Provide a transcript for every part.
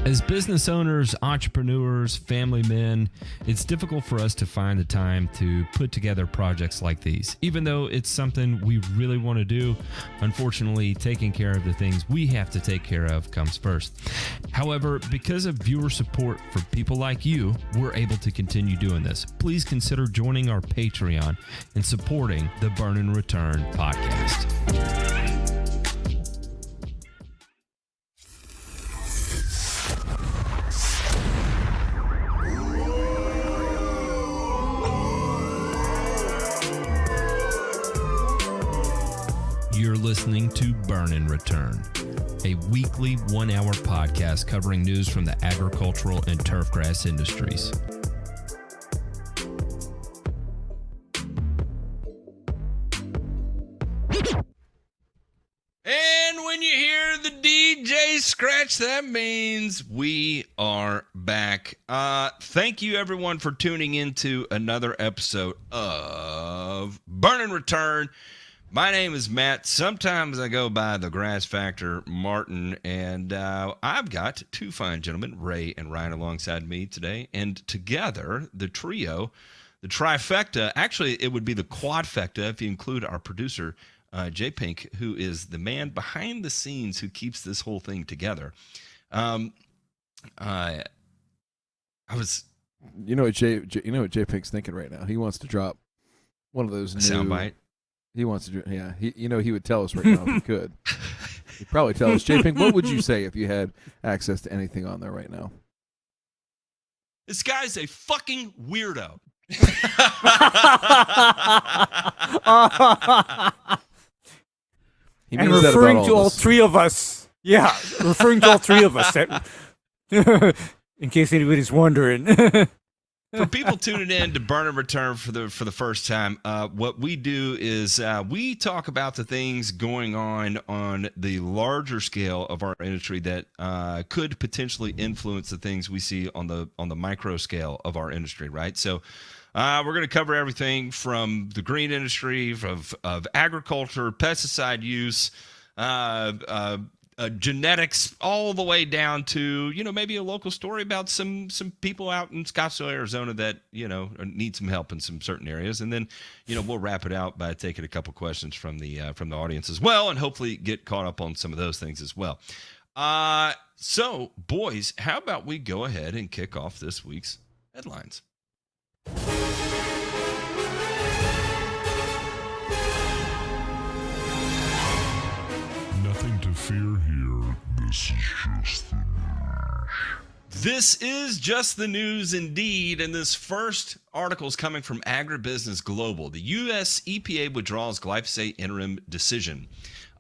As business owners, entrepreneurs, family men, it's difficult for us to find the time to put together projects like these. Even though it's something we really want to do, unfortunately, taking care of the things we have to take care of comes first. However, because of viewer support for people like you, we're able to continue doing this. Please consider joining our Patreon and supporting the Burn and Return podcast. You're listening to Burn and Return, a weekly 1-hour podcast covering news from the agricultural and turfgrass industries. And when you hear the DJ scratch, that means we are back. Thank you, everyone, for tuning into another episode of Burn and Return. My name is Matt. Sometimes I go by the Grass Factor Martin, and I've got two fine gentlemen, Ray and Ryan, alongside me today. And together, the trio, the trifecta, actually it would be the quadfecta if you include our producer, Jay Pink, who is the man behind the scenes who keeps this whole thing together. You know what Jay Pink's thinking right now? He wants to drop one of those new soundbite. He wants to do, yeah. He would tell us right now if he could. He'd probably tell us, Jay Pink, what would you say if you had access to anything on there right now? This guy's a fucking weirdo. He and means referring that about to all us. three of us. Yeah, referring to all three of us. In case anybody's wondering. For people tuning in to Burn and Return for the first time, what we do is we talk about the things going on the larger scale of our industry that could potentially influence the things we see on the micro scale of our industry, right? So we're going to cover everything from the green industry, of agriculture, pesticide use, genetics, all the way down to, maybe a local story about some people out in Scottsdale, Arizona that, need some help in some certain areas. And then, we'll wrap it out by taking a couple questions from the audience as well, and hopefully get caught up on some of those things as well. So, boys, how about we go ahead and kick off this week's headlines? Nothing to fear here. This is just the news. This is just the news indeed, and this first article is coming from Agribusiness Global. The U.S. EPA withdraws glyphosate interim decision.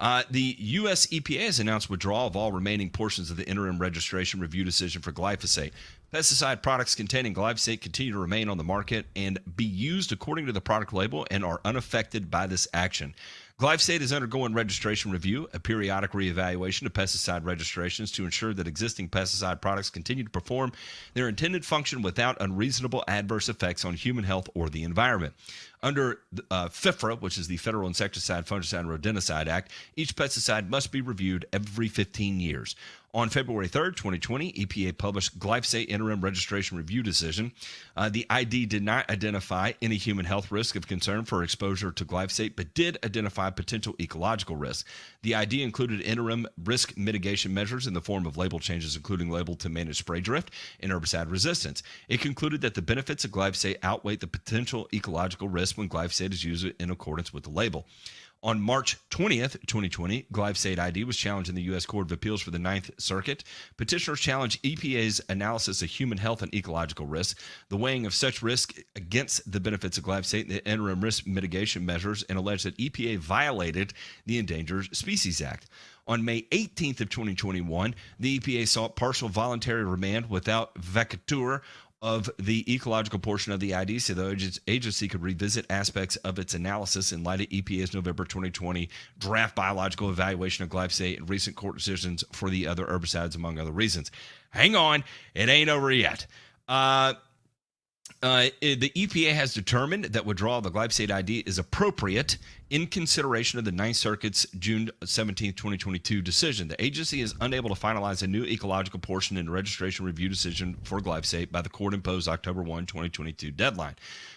The U.S. EPA has announced withdrawal of all remaining portions of the interim registration review decision for glyphosate. Pesticide products containing glyphosate continue to remain on the market and be used according to the product label and are unaffected by this action. Glyphosate is undergoing registration review, a periodic reevaluation of pesticide registrations to ensure that existing pesticide products continue to perform their intended function without unreasonable adverse effects on human health or the environment. Under FIFRA, which is the Federal Insecticide, Fungicide, and Rodenticide Act, each pesticide must be reviewed every 15 years. On February 3rd, 2020, EPA published glyphosate interim registration review decision. The ID did not identify any human health risk of concern for exposure to glyphosate, but did identify potential ecological risks. The ID included interim risk mitigation measures in the form of label changes, including label to manage spray drift and herbicide resistance. It concluded that the benefits of glyphosate outweigh the potential ecological risk when glyphosate is used in accordance with the label. On March 20th, 2020, glyphosate ID was challenged in the U.S. Court of Appeals for the Ninth Circuit. Petitioners challenged EPA's analysis of human health and ecological risks, the weighing of such risk against the benefits of glyphosate and the interim risk mitigation measures, and alleged that EPA violated the Endangered Species Act. On May 18th of 2021, the EPA sought partial voluntary remand without vacatur of the ecological portion of the ID, so the agency could revisit aspects of its analysis in light of EPA's November 2020 draft biological evaluation of glyphosate and recent court decisions for the other herbicides, among other reasons. Hang on, it ain't over yet. The EPA has determined that withdrawal of the glyphosate ID is appropriate in consideration of the Ninth Circuit's June 17, 2022 decision. The agency is unable to finalize a new ecological portion in the registration review decision for glyphosate by the court-imposed October 1, 2022 deadline.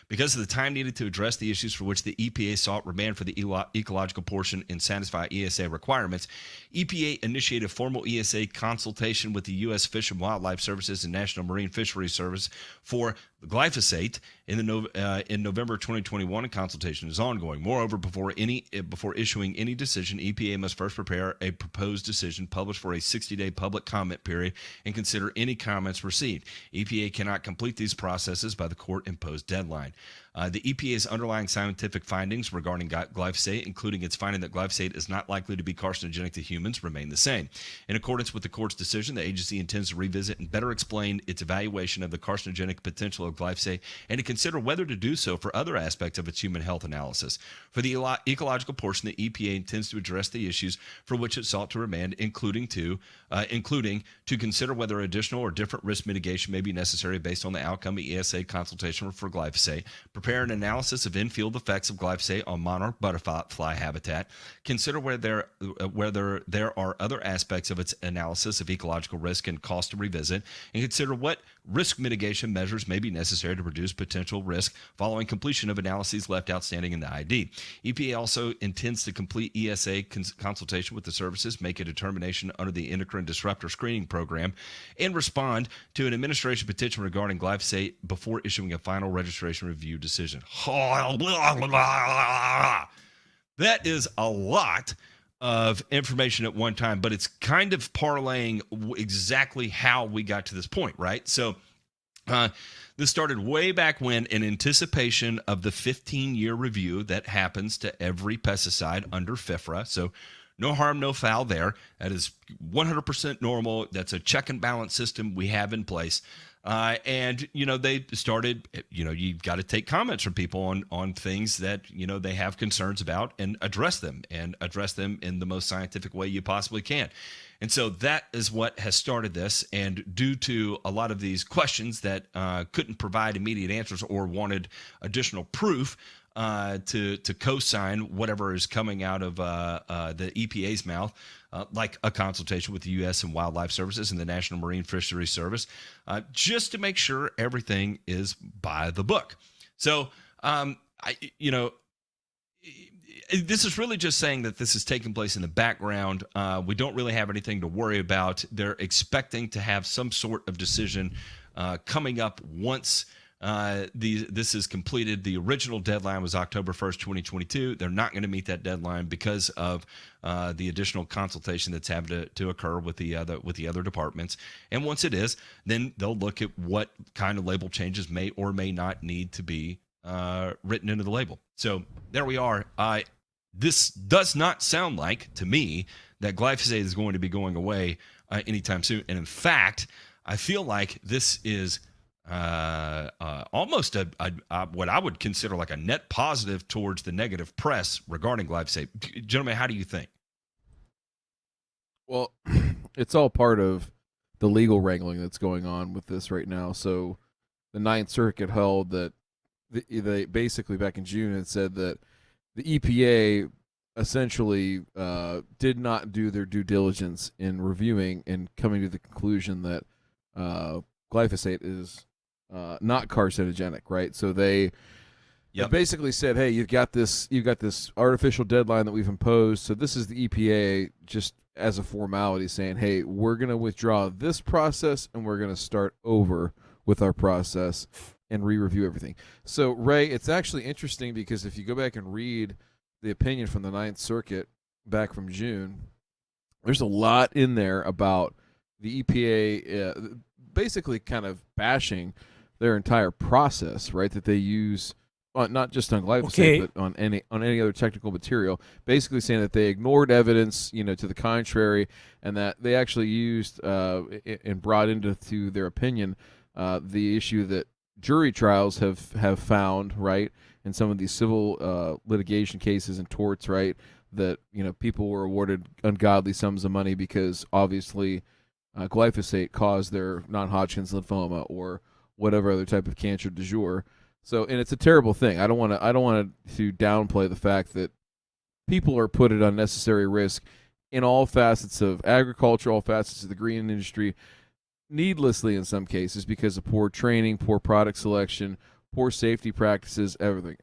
Because of the time needed to address the issues for which the EPA sought remand for the ecological portion and satisfy ESA requirements, EPA initiated formal ESA consultation with the U.S. Fish and Wildlife Services and National Marine Fisheries Service for glyphosate in November 2021, and consultation is ongoing. Moreover, before issuing any decision, EPA must first prepare a proposed decision, published for a 60-day public comment period, and consider any comments received. EPA cannot complete these processes by the court-imposed deadline. The EPA's underlying scientific findings regarding glyphosate, including its finding that glyphosate is not likely to be carcinogenic to humans, remain the same. In accordance with the court's decision, the agency intends to revisit and better explain its evaluation of the carcinogenic potential of glyphosate and to consider whether to do so for other aspects of its human health analysis. For the ecological portion, the EPA intends to address the issues for which it sought to remand, including to consider whether additional or different risk mitigation may be necessary based on the outcome of ESA consultation for glyphosate, prepare an analysis of in-field effects of glyphosate on monarch butterfly habitat, consider whether there are other aspects of its analysis of ecological risk and cost to revisit, and consider what risk mitigation measures may be necessary to reduce potential risk following completion of analyses left outstanding in the ID. EPA also intends to complete ESA consultation with the services, make a determination under the endocrine disruptor screening program, and respond to an administration petition regarding glyphosate before issuing a final registration review decision. That is a lot of information at one time, but it's kind of parlaying exactly how we got to this point, right? So this started way back when, in anticipation of the 15-year review that happens to every pesticide under FIFRA. So no harm, no foul there. That is 100% normal. That's a check and balance system we have in place. And, they started, you've got to take comments from people on things that, they have concerns about and address them in the most scientific way you possibly can. And so that is what has started this. And due to a lot of these questions that couldn't provide immediate answers or wanted additional proof to co-sign whatever is coming out of the EPA's mouth, like a consultation with the U.S. and Wildlife Services and the National Marine Fisheries Service, just to make sure everything is by the book. So, this is really just saying that this is taking place in the background. We don't really have anything to worry about. They're expecting to have some sort of decision coming up once this is completed. The original deadline was October 1st, 2022. They're not going to meet that deadline because of the additional consultation that's having to occur with the other departments. And once it is, then they'll look at what kind of label changes may or may not need to be written into the label. So there we are. This does not sound like, to me, that glyphosate is going to be going away anytime soon. And in fact, I feel like this is almost what I would consider like a net positive towards the negative press regarding glyphosate. Gentlemen, how do you think? Well, it's all part of the legal wrangling that's going on with this right now. So the Ninth Circuit held that they basically back in June had said that the EPA essentially did not do their due diligence in reviewing and coming to the conclusion that glyphosate is not carcinogenic, right? So they basically said, hey, you've got this artificial deadline that we've imposed. So this is the EPA just as a formality saying, hey, we're going to withdraw this process and we're going to start over with our process and re-review everything. So, Ray, it's actually interesting because if you go back and read the opinion from the Ninth Circuit back from June, there's a lot in there about the EPA basically kind of bashing their entire process, right, that they use not just on glyphosate, but on any other technical material, basically saying that they ignored evidence, to the contrary, and that they actually used and brought into their opinion the issue that jury trials have found, right, in some of these civil litigation cases and torts, right, that people were awarded ungodly sums of money because obviously glyphosate caused their non-Hodgkin's lymphoma or whatever other type of cancer du jour. So, and it's a terrible thing. I don't want to downplay the fact that people are put at unnecessary risk in all facets of agriculture, all facets of the green industry, needlessly in some cases because of poor training, poor product selection, poor safety practices, everything.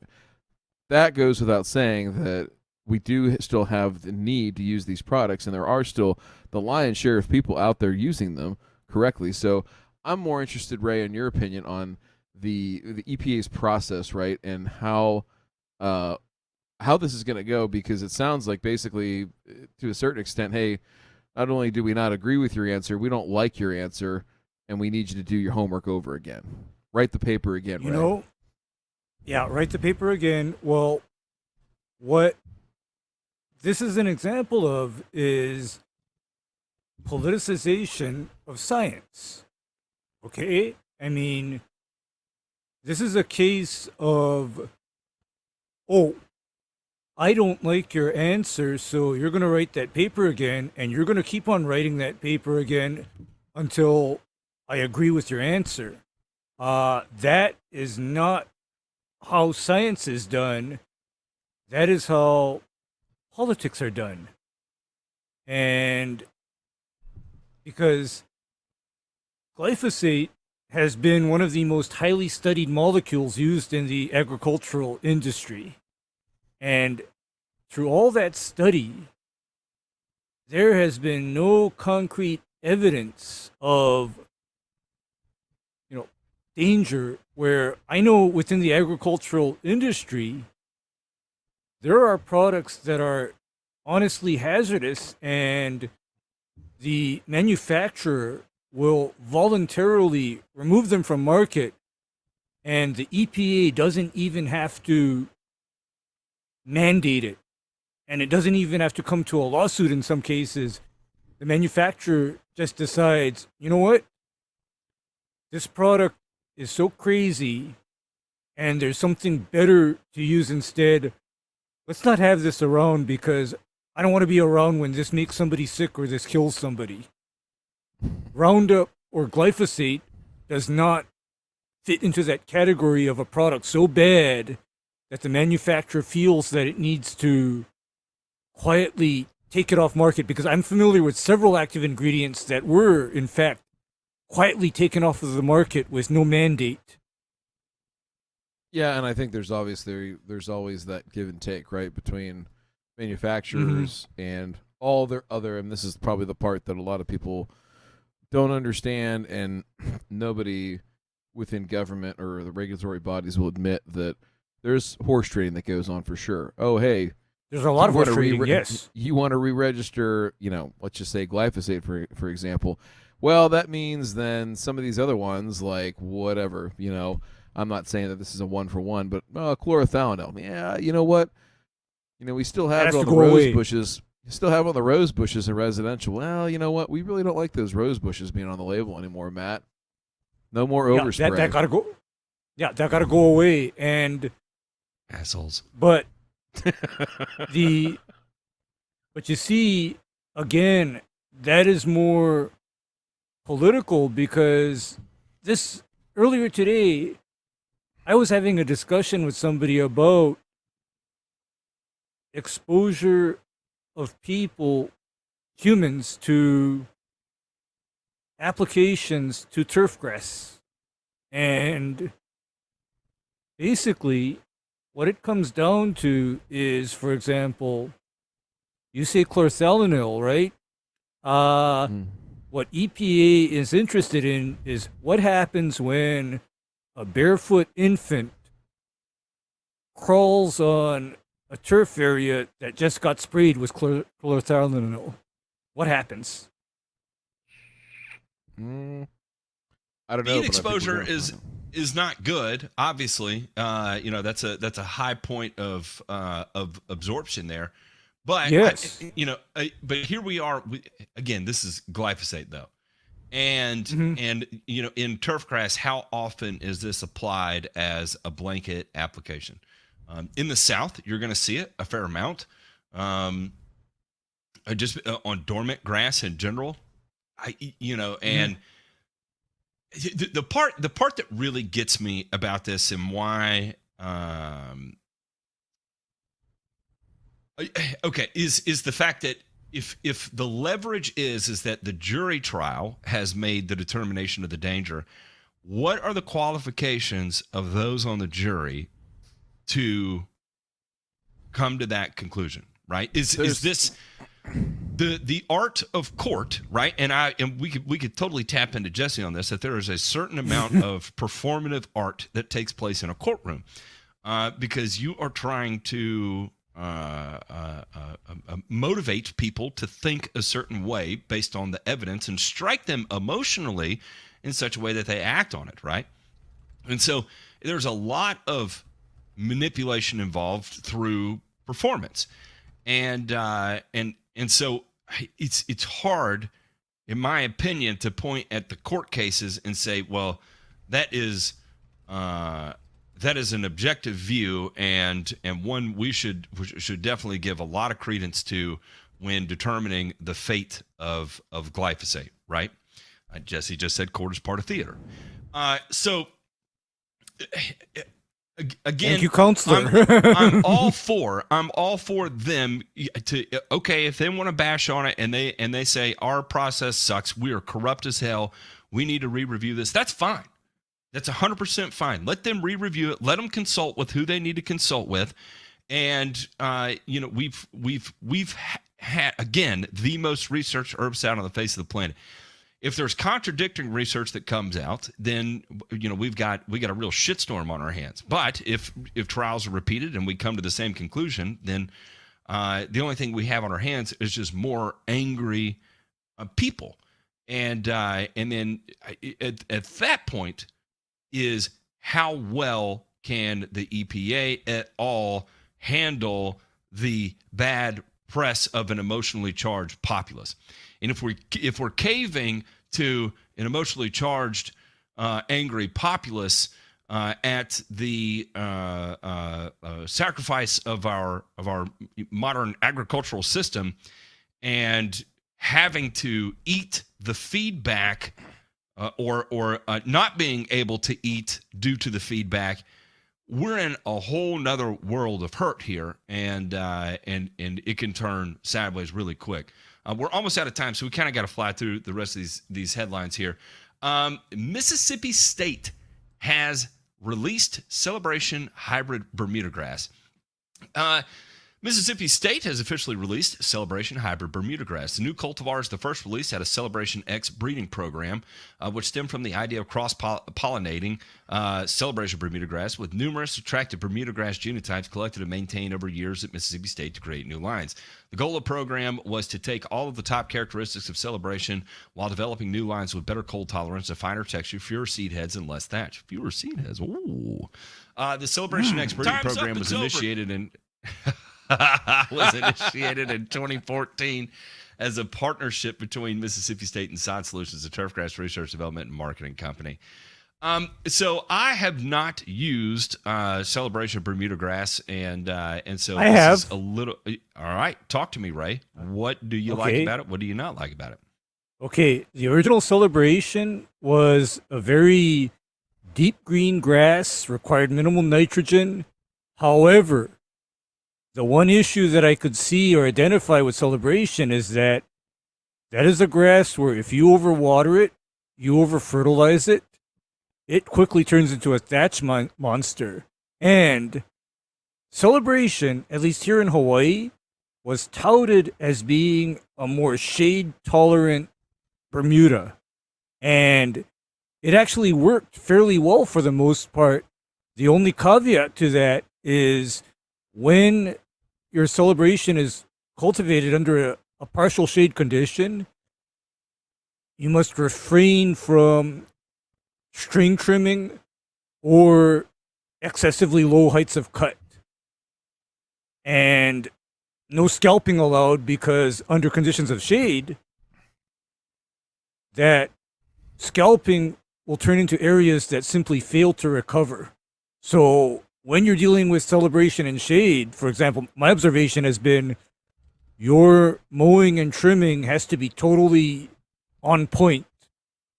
That goes without saying that we do still have the need to use these products, and there are still the lion's share of people out there using them correctly. So I'm more interested, Ray, in your opinion on the EPA's process, right, and how this is going to go, because it sounds like basically, to a certain extent, hey, not only do we not agree with your answer, we don't like your answer, and we need you to do your homework over again. Write the paper again, Ray. Yeah, write the paper again. Well, what this is an example of is politicization of science. Okay? I mean, this is a case of, oh, I don't like your answer, so you're going to write that paper again, and you're going to keep on writing that paper again until I agree with your answer. That is not how science is done. That is how politics are done. And because glyphosate has been one of the most highly studied molecules used in the agricultural industry. And through all that study, there has been no concrete evidence of, danger, where I know within the agricultural industry, there are products that are honestly hazardous, and the manufacturer will voluntarily remove them from market, and the EPA doesn't even have to mandate it, and it doesn't even have to come to a lawsuit in some cases. The manufacturer just decides, you know what? This product is so crazy, and there's something better to use instead. Let's not have this around, because I don't want to be around when this makes somebody sick or this kills somebody. Roundup or glyphosate does not fit into that category of a product so bad that the manufacturer feels that it needs to quietly take it off market, because I'm familiar with several active ingredients that were, in fact, quietly taken off of the market with no mandate. Yeah, and I think there's always that give and take, right, between manufacturers and all their other, and this is probably the part that a lot of people don't understand, and nobody within government or the regulatory bodies will admit that there's horse trading that goes on for sure. Oh, hey, there's a lot of horse trading, yes. You want to re-register, let's just say glyphosate, for example. Well, that means then some of these other ones, like whatever, I'm not saying that this is a one-for-one, but chlorothalonil. Yeah, you know what? We still have it on the rose bushes. You still have it on the rose bushes in residential. Well, you know what? We really don't like those rose bushes being on the label anymore, Matt. No more overspray. That gotta go. Yeah, that gotta go away. And assholes. But but you see, again, that is more political, because this earlier today, I was having a discussion with somebody about exposure of humans, to applications to turfgrass. And basically, what it comes down to is, for example, you say chlorothalonil, right? What EPA is interested in is what happens when a barefoot infant crawls on a turf area that just got sprayed with chlorothalonil. What happens? I don't know. Bead exposure is not good. Obviously, that's a high point of absorption there. But yes, but here we are. Again, this is glyphosate though, and in turfgrass, how often is this applied as a blanket application? In the South, you're going to see it a fair amount. Just on dormant grass in general, and the part that really gets me about this, and why Okay, is the fact that if the leverage is that the jury trial has made the determination of the danger, what are the qualifications of those on the jury to come to that conclusion? Right? Is this the art of court? Right? And we could totally tap into Jesse on this, that there is a certain amount of performative art that takes place in a courtroom, because you are trying to motivate people to think a certain way based on the evidence and strike them emotionally in such a way that they act on it, right? And so there's a lot of manipulation involved through performance, and so it's hard, in my opinion, to point at the court cases and say, well, that is an objective view, and one we should definitely give a lot of credence to when determining the fate of glyphosate, right? Jesse just said court is part of theater. So again, thank you, counselor. I'm all for them to, okay, if they want to bash on it and they say our process sucks, we are corrupt as hell, we need to re-review this. That's fine. That's 100% fine. Let them re-review it. Let them consult with who they need to consult with. And we've had, again, the most researched herbicide on the face of the planet. If there's contradicting research that comes out, then we got a real shitstorm on our hands. But if trials are repeated and we come to the same conclusion, then the only thing we have on our hands is just more angry people. And then at that point is how well can the EPA at all handle the bad press of an emotionally charged populace. And if we're caving to an emotionally charged, angry populace at the sacrifice of our modern agricultural system, and having to eat the feedback, or not being able to eat due to the feedback, we're in a whole nother world of hurt here, and it can turn sideways really quick. We're almost out of time, so we kind of got to fly through the rest of these headlines here. Mississippi State has released Celebration Hybrid Bermuda Grass. Mississippi State has officially released Celebration Hybrid Bermuda Grass. The new cultivar is the first release at a Celebration X breeding program, which stemmed from the idea of cross-pollinating Celebration Bermuda Grass with numerous attractive Bermuda Grass genotypes collected and maintained over years at Mississippi State to create new lines. The goal of the program was to take all of the top characteristics of Celebration while developing new lines with better cold tolerance, a finer texture, fewer seed heads, and less thatch. Fewer seed heads. Ooh. The Celebration X breeding program was initiated in... was initiated in 2014 as a partnership between Mississippi State and Sod Solutions, a turfgrass research development and marketing company. So I have not used Celebration Bermuda Grass, and so I have. Is a little. All right, talk to me, Ray. What do you like about it? What do you not like about it? Okay, the original Celebration was a very deep green grass, required minimal nitrogen. However, the one issue that I could see or identify with Celebration is that is a grass where if you overwater it, you over-fertilize it, it quickly turns into a thatch monster. And Celebration, at least here in Hawaii, was touted as being a more shade-tolerant Bermuda. And it actually worked fairly well for the most part. The only caveat to that is when your Celebration is cultivated under a partial shade condition, you must refrain from string trimming or excessively low heights of cut. And no scalping allowed, because under conditions of shade, that scalping will turn into areas that simply fail to recover. So when you're dealing with Celebration in shade, for example, my observation has been your mowing and trimming has to be totally on point.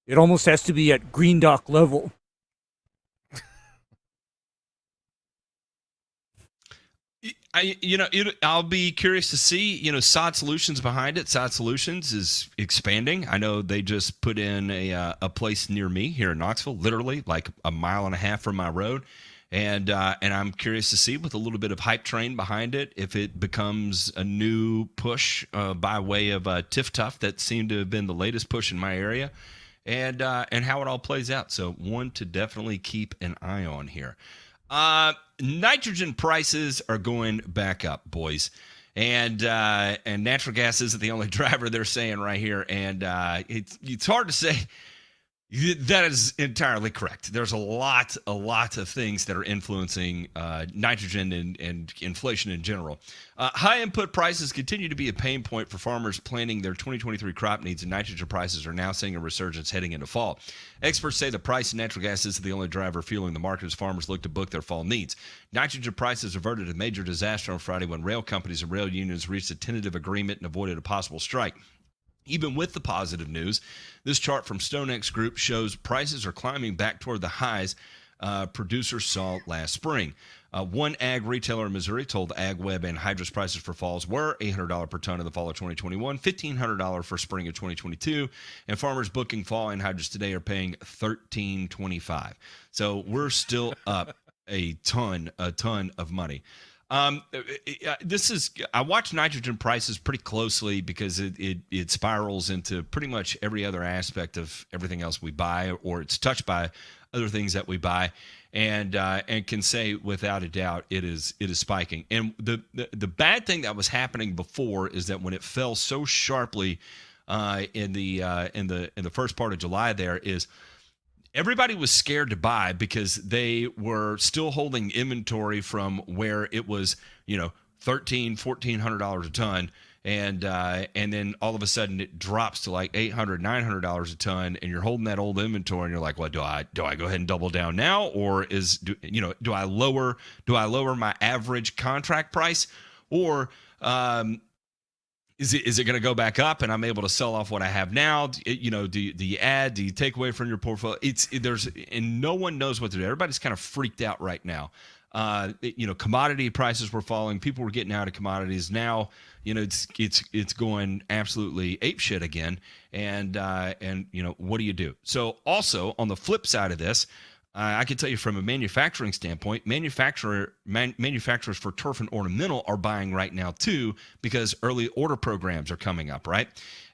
It almost has to be at green dock level. I'll be curious to see, Sod Solutions behind it. Sod Solutions is expanding. I know they just put in a place near me here in Knoxville, literally like a mile and a half from my road. And I'm curious to see, with a little bit of hype train behind it, if it becomes a new push by way of Tiff Tough that seemed to have been the latest push in my area, and how it all plays out. So one to definitely keep an eye on here. Nitrogen prices are going back up, boys, and natural gas isn't the only driver they're saying right here, and it's hard to say. That is entirely correct. There's a lot of things that are influencing nitrogen and inflation in general. High input prices continue to be a pain point for farmers planning their 2023 crop needs, and nitrogen prices are now seeing a resurgence heading into fall. Experts say the price of natural gas isn't the only driver fueling the market as farmers look to book their fall needs. Nitrogen prices averted a major disaster on Friday when rail companies and rail unions reached a tentative agreement and avoided a possible strike. Even with the positive news, this chart from StoneX Group shows prices are climbing back toward the highs producers saw last spring. One ag retailer in Missouri told AgWeb and Hydrus prices for falls were $800 per ton in the fall of 2021, $1,500 for spring of 2022, and farmers booking fall anhydrous today are paying $1,325. So we're still up a ton of money. I watch nitrogen prices pretty closely because it spirals into pretty much every other aspect of everything else we buy, or it's touched by other things that we buy, and can say without a doubt it is spiking. And the bad thing that was happening before is that when it fell so sharply in the first part of July, there is everybody was scared to buy because they were still holding inventory from where it was, $1,400 a ton, and then all of a sudden it drops to like $800, $900 a ton, and you're holding that old inventory, and you're like, well, do I go ahead and double down now, or do I lower my average contract price, or is it going to go back up and I'm able to sell off what I have now? Do you add? Do you take away from your portfolio? And no one knows what to do. Everybody's kind of freaked out right now. Commodity prices were falling. People were getting out of commodities. Now, it's going absolutely apeshit again. And what do you do? So also on the flip side of this, I can tell you from a manufacturing standpoint, manufacturers for turf and ornamental are buying right now too, because early order programs are coming up, right?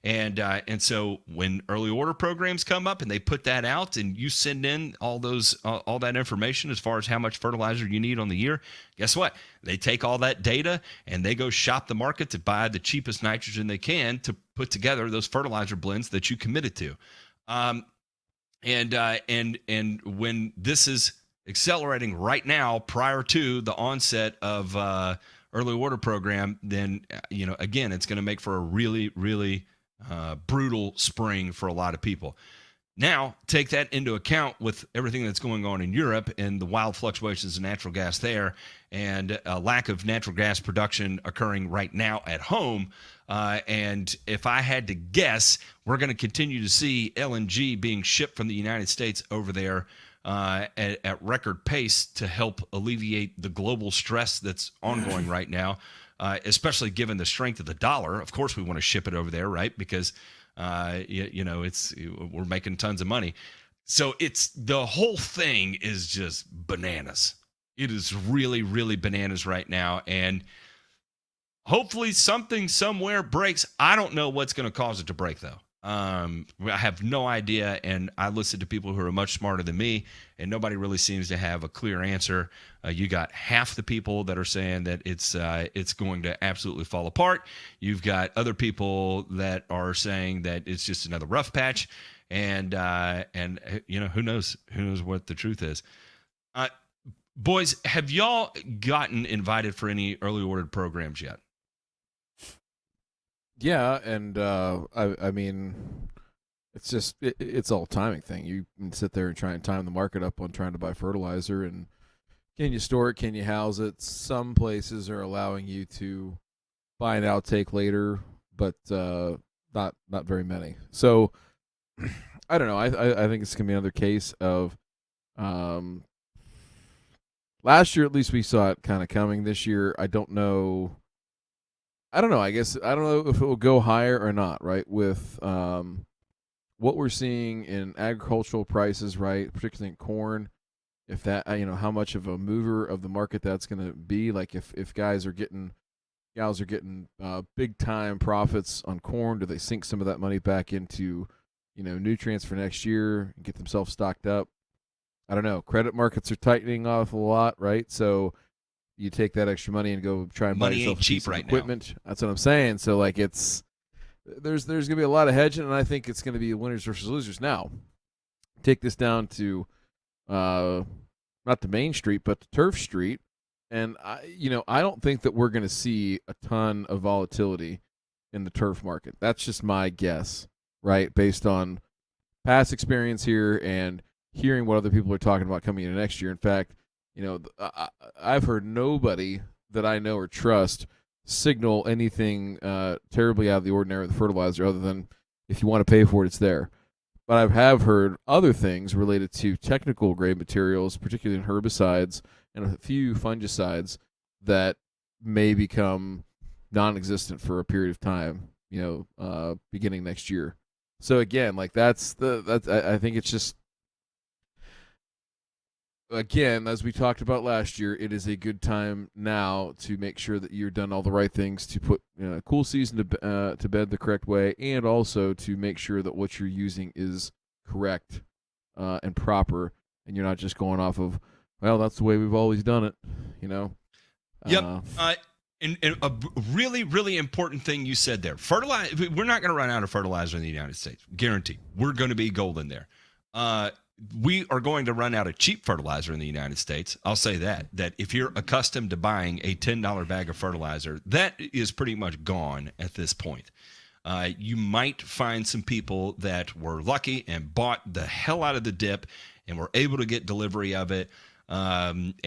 And so when early order programs come up and they put that out, and you send in all that information as far as how much fertilizer you need on the year, guess what? They take all that data and they go shop the market to buy the cheapest nitrogen they can to put together those fertilizer blends that you committed to. And when this is accelerating right now, prior to the onset of early order program, then again, it's going to make for a really, really brutal spring for a lot of people. Now, take that into account with everything that's going on in Europe and the wild fluctuations in natural gas there, and a lack of natural gas production occurring right now at home. And if I had to guess, we're going to continue to see LNG being shipped from the United States over there at record pace to help alleviate the global stress that's ongoing right now, especially given the strength of the dollar. Of course, we want to ship it over there, right? Because we're making tons of money. So the whole thing is just bananas. It is really, really bananas right now. And hopefully something somewhere breaks. I don't know what's going to cause it to break, though. I have no idea, and I listen to people who are much smarter than me, and nobody really seems to have a clear answer. You got half the people that are saying that it's going to absolutely fall apart. You've got other people that are saying that it's just another rough patch, and who knows what the truth is. Boys, have y'all gotten invited for any early ordered programs yet? Yeah, and I mean, it's just it's all timing thing. You can sit there and try and time the market up on trying to buy fertilizer, and can you store it? Can you house it? Some places are allowing you to buy an outtake later, but not very many. So I don't know. I think it's gonna be another case of last year at least we saw it kind of coming. This year, I don't know. I don't know. I guess I don't know if it will go higher or not. Right, with what we're seeing in agricultural prices, right, particularly in corn. If that, how much of a mover of the market that's going to be. Like if gals are getting big time profits on corn, do they sink some of that money back into nutrients for next year and get themselves stocked up? I don't know. Credit markets are tightening off a lot, right? So you take that extra money and go try and buy Money yourself ain't cheap some right equipment. That's what I'm saying. So like there's going to be a lot of hedging, and I think it's going to be winners versus losers. Now, take this down to not to Main Street, but to Turf Street, and I don't think that we're going to see a ton of volatility in the turf market. That's just my guess, right? Based on past experience here and hearing what other people are talking about coming into next year. In fact, I've heard nobody that I know or trust signal anything terribly out of the ordinary with the fertilizer other than if you want to pay for it, it's there. But I have heard other things related to technical grade materials, particularly in herbicides and a few fungicides that may become non-existent for a period of time, beginning next year. So again, like I think it's just, again, as we talked about last year, it is a good time now to make sure that you're done all the right things to put a cool season to bed the correct way, and also to make sure that what you're using is correct and proper, and you're not just going off of, well, that's the way we've always done it, Yep. And a really, really important thing you said there. Fertilizer. We're not going to run out of fertilizer in the United States. Guaranteed. We're going to be golden there. We are going to run out of cheap fertilizer in the United States. I'll say that if you're accustomed to buying a $10 bag of fertilizer, that is pretty much gone at this point. You might find some people that were lucky and bought the hell out of the dip and were able to get delivery of it and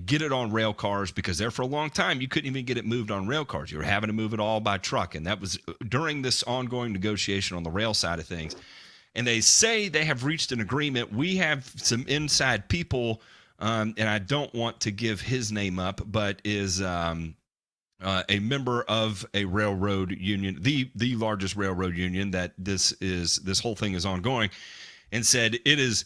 get it on rail cars, because there for a long time you couldn't even get it moved on rail cars. You were having to move it all by truck, and that was during this ongoing negotiation on the rail side of things. And they say they have reached an agreement. We have some inside people, and I don't want to give his name up, but is a member of a railroad union, the largest railroad union that this whole thing is ongoing, and said it is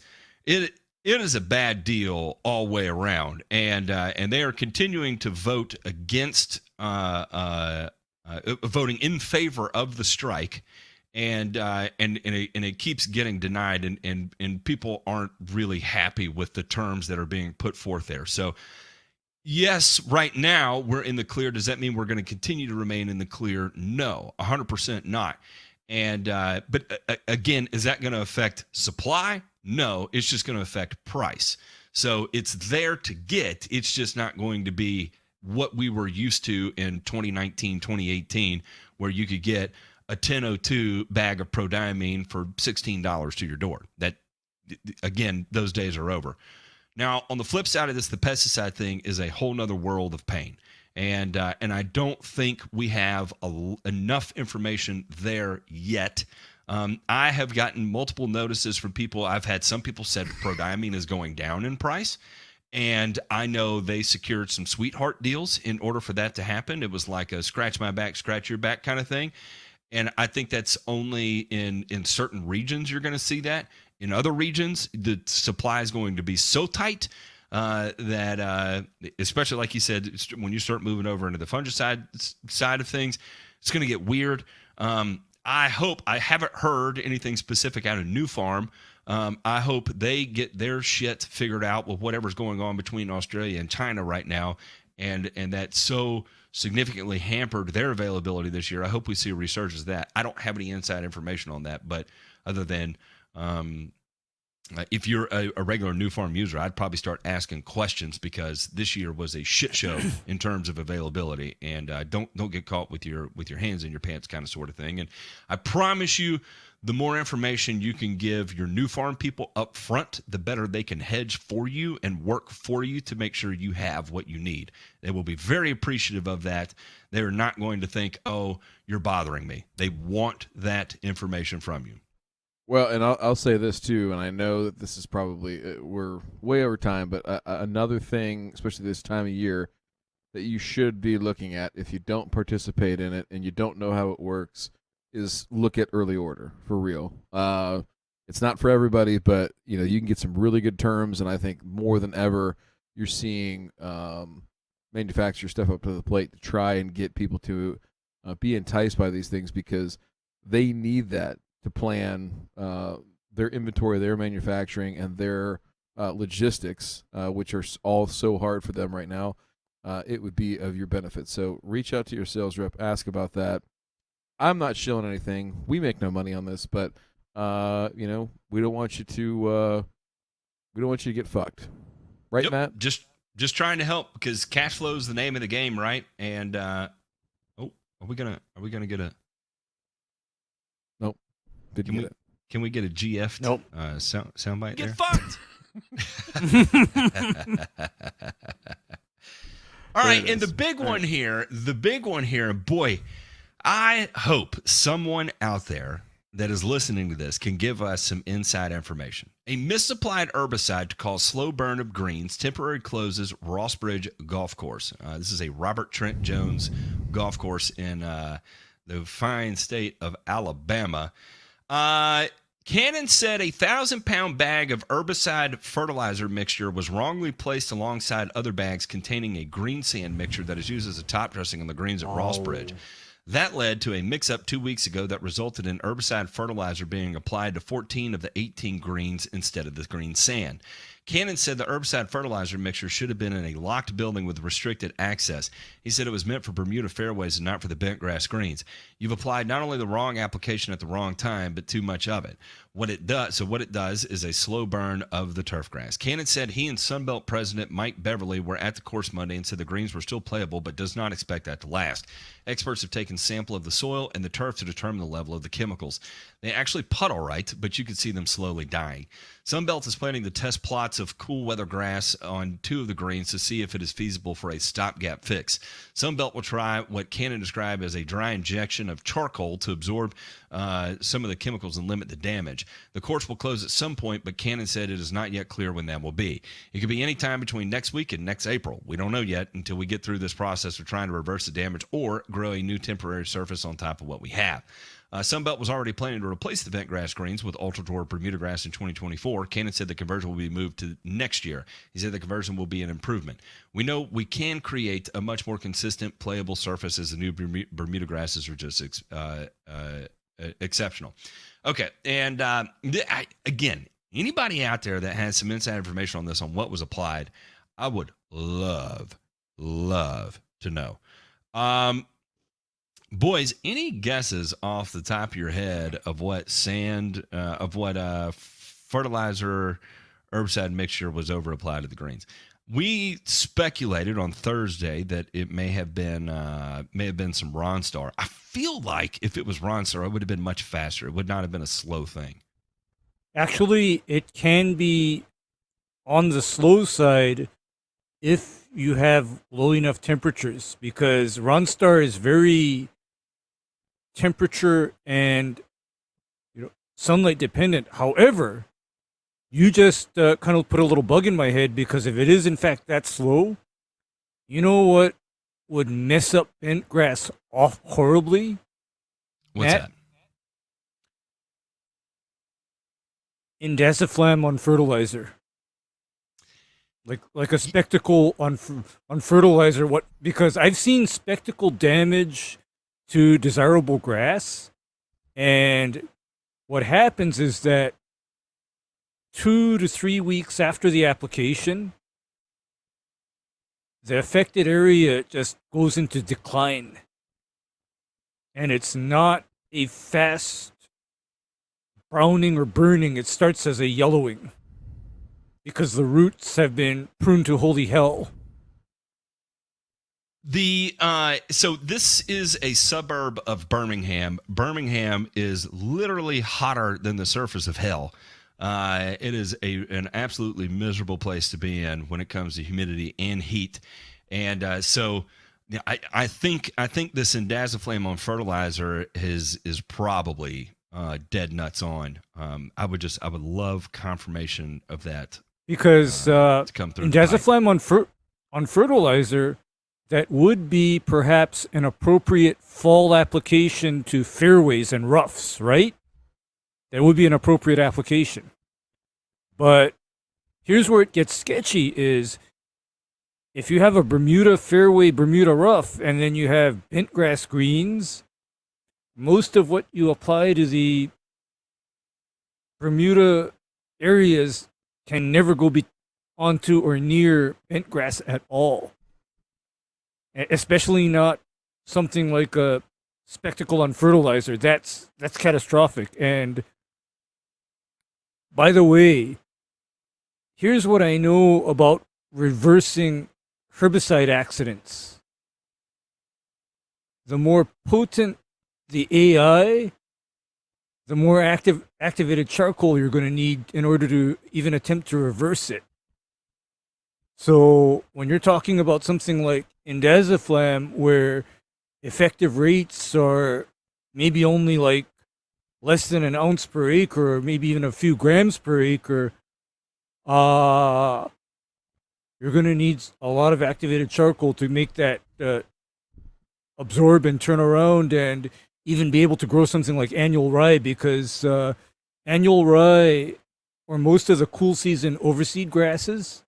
a bad deal all the way around, and they are continuing to vote against voting in favor of the strike. And it keeps getting denied, and people aren't really happy with the terms that are being put forth there. So, yes, right now we're in the clear. Does that mean we're going to continue to remain in the clear? No, 100% not. And but again, is that going to affect supply? No, it's just going to affect price. So it's there to get. It's just not going to be what we were used to in 2019, 2018, where you could get a 1002 bag of prodiamine for $16 to your door. That, again, those days are over. Now, on the flip side of this, the pesticide thing is a whole nother world of pain. And I don't think we have enough information there yet. I have gotten multiple notices from people. I've had some people said prodiamine is going down in price. And I know they secured some sweetheart deals in order for that to happen. It was like a scratch my back, scratch your back kind of thing. And I think that's only in certain regions you're going to see that. In other regions, the supply is going to be so tight that, especially like you said, when you start moving over into the fungicide side of things, it's going to get weird. I haven't heard anything specific out of New Farm. I hope they get their shit figured out with whatever's going on between Australia and China right now. And that's so significantly hampered their availability this year. I hope we see a resurgence of that. I don't have any inside information on that, but other than if you're a regular New Farm user, I'd probably start asking questions, because this year was a shit show in terms of availability. And don't get caught with your hands in your pants kind of sort of thing. And I promise you, the more information you can give your New Farm people up front, the better they can hedge for you and work for you to make sure you have what you need. They will be very appreciative of that. They're not going to think, oh, you're bothering me. They want that information from you. Well, and I'll say this too, and I know that this is probably we're way over time, but another thing, especially this time of year, that you should be looking at if you don't participate in it and you don't know how it works, is look at early order for real. It's not for everybody, but you can get some really good terms, and I think more than ever, you're seeing manufacturers step up to the plate to try and get people to be enticed by these things because they need that to plan their inventory, their manufacturing, and their logistics, which are all so hard for them right now. It would be of your benefit. So reach out to your sales rep, ask about that. I'm not shilling anything. We make no money on this, but we don't want you to get fucked, right, Yep, Matt? Just trying to help because cash flow is the name of the game, right? And are we gonna get a? Nope. Didn't get it. Can we get a GF? Nope. Soundbite Get there? fucked. All right, There it and the is. big All one here, boy, I hope someone out there that is listening to this can give us some inside information. A misapplied herbicide to cause slow burn of greens temporarily closes Ross Bridge Golf Course. This is a Robert Trent Jones golf course in the fine state of Alabama. Cannon said a 1,000-pound bag of herbicide fertilizer mixture was wrongly placed alongside other bags containing a green sand mixture that is used as a top dressing on the greens at Ross Bridge. That led to a mix-up 2 weeks ago that resulted in herbicide fertilizer being applied to 14 of the 18 greens instead of the green sand. Cannon said the herbicide fertilizer mixture should have been in a locked building with restricted access. He said it was meant for Bermuda fairways and not for the bent grass greens. You've applied not only the wrong application at the wrong time, but too much of it. What it does is a slow burn of the turf grass. Cannon said he and Sunbelt president Mike Beverly were at the course Monday and said the greens were still playable, but does not expect that to last. Experts have taken sample of the soil and the turf to determine the level of the chemicals. They actually putt all right, but you can see them slowly dying. Sunbelt is planning to test plots of cool weather grass on 2 of the greens to see if it is feasible for a stopgap fix. Sunbelt will try what Cannon described as a dry injection of charcoal to absorb some of the chemicals and limit the damage. The course will close at some point, but Cannon said it is not yet clear when that will be. It could be any time between next week and next April. We don't know yet until we get through this process of trying to reverse the damage or grow a new temporary surface on top of what we have. Sunbelt was already planning to replace the bent grass greens with ultra-dwarf Bermuda grass in 2024. Cannon said the conversion will be moved to next year. He said the conversion will be an improvement. We know we can create a much more consistent, playable surface as the new Bermuda grasses are just exceptional. Okay, and again, anybody out there that has some inside information on this, on what was applied, I would love to know. Boys, any guesses off the top of your head of what fertilizer herbicide mixture was over applied to the greens? We speculated on Thursday that it may have been some Ronstar. I feel like if it was Ronstar, it would have been much faster. It would not have been a slow thing. Actually, it can be on the slow side if you have low enough temperatures, because Ronstar is very temperature and sunlight dependent. However, you just kind of put a little bug in my head, because if it is in fact that slow, you know what would mess up bent grass off horribly? What's Matt? that? Indaziflam on fertilizer. Like a spectacle on fertilizer. What? Because I've seen spectacle damage to desirable grass, and what happens is that 2 to 3 weeks after the application, the affected area just goes into decline, and it's not a fast browning or burning. It starts as a yellowing, because the roots have been pruned to holy hell. So this is a suburb of Birmingham. Birmingham is literally hotter than the surface of hell. It is an absolutely miserable place to be in when it comes to humidity and heat. And so I think this indaziflam on fertilizer is probably dead nuts on. I would love confirmation of that Because to come through. Indaziflam on fertilizer, that would be perhaps an appropriate fall application to fairways and roughs, right? That would be an appropriate application. But here's where it gets sketchy is if you have a Bermuda fairway, Bermuda rough, and then you have bent grass greens, most of what you apply to the Bermuda areas can never go onto or near bent grass at all. Especially not something like a spectacle on fertilizer. That's catastrophic. And by the way, here's what I know about reversing herbicide accidents. The more potent the AI, the more activated charcoal you're going to need in order to even attempt to reverse it. So when you're talking about something like Indaziflam, where effective rates are maybe only like less than an ounce per acre, or maybe even a few grams per acre, you're going to need a lot of activated charcoal to make that absorb and turn around and even be able to grow something like annual rye, because annual rye, or most of the cool season overseed grasses,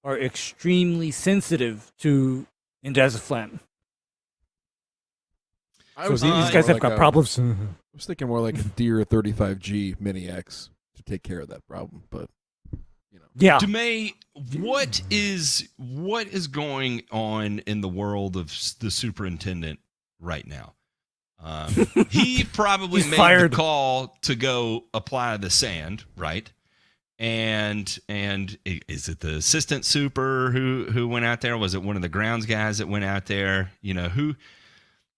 are extremely sensitive to Indaziflam. So these guys have got problems. I was thinking more like a Deere 35G Mini X to take care of that problem, but you know. Yeah. DeMay, what is going on in the world of the superintendent right now? He probably He's made fired. the call to go apply the sand, right? And is it the assistant super who went out there? Was it one of the grounds guys that went out there? You know, who?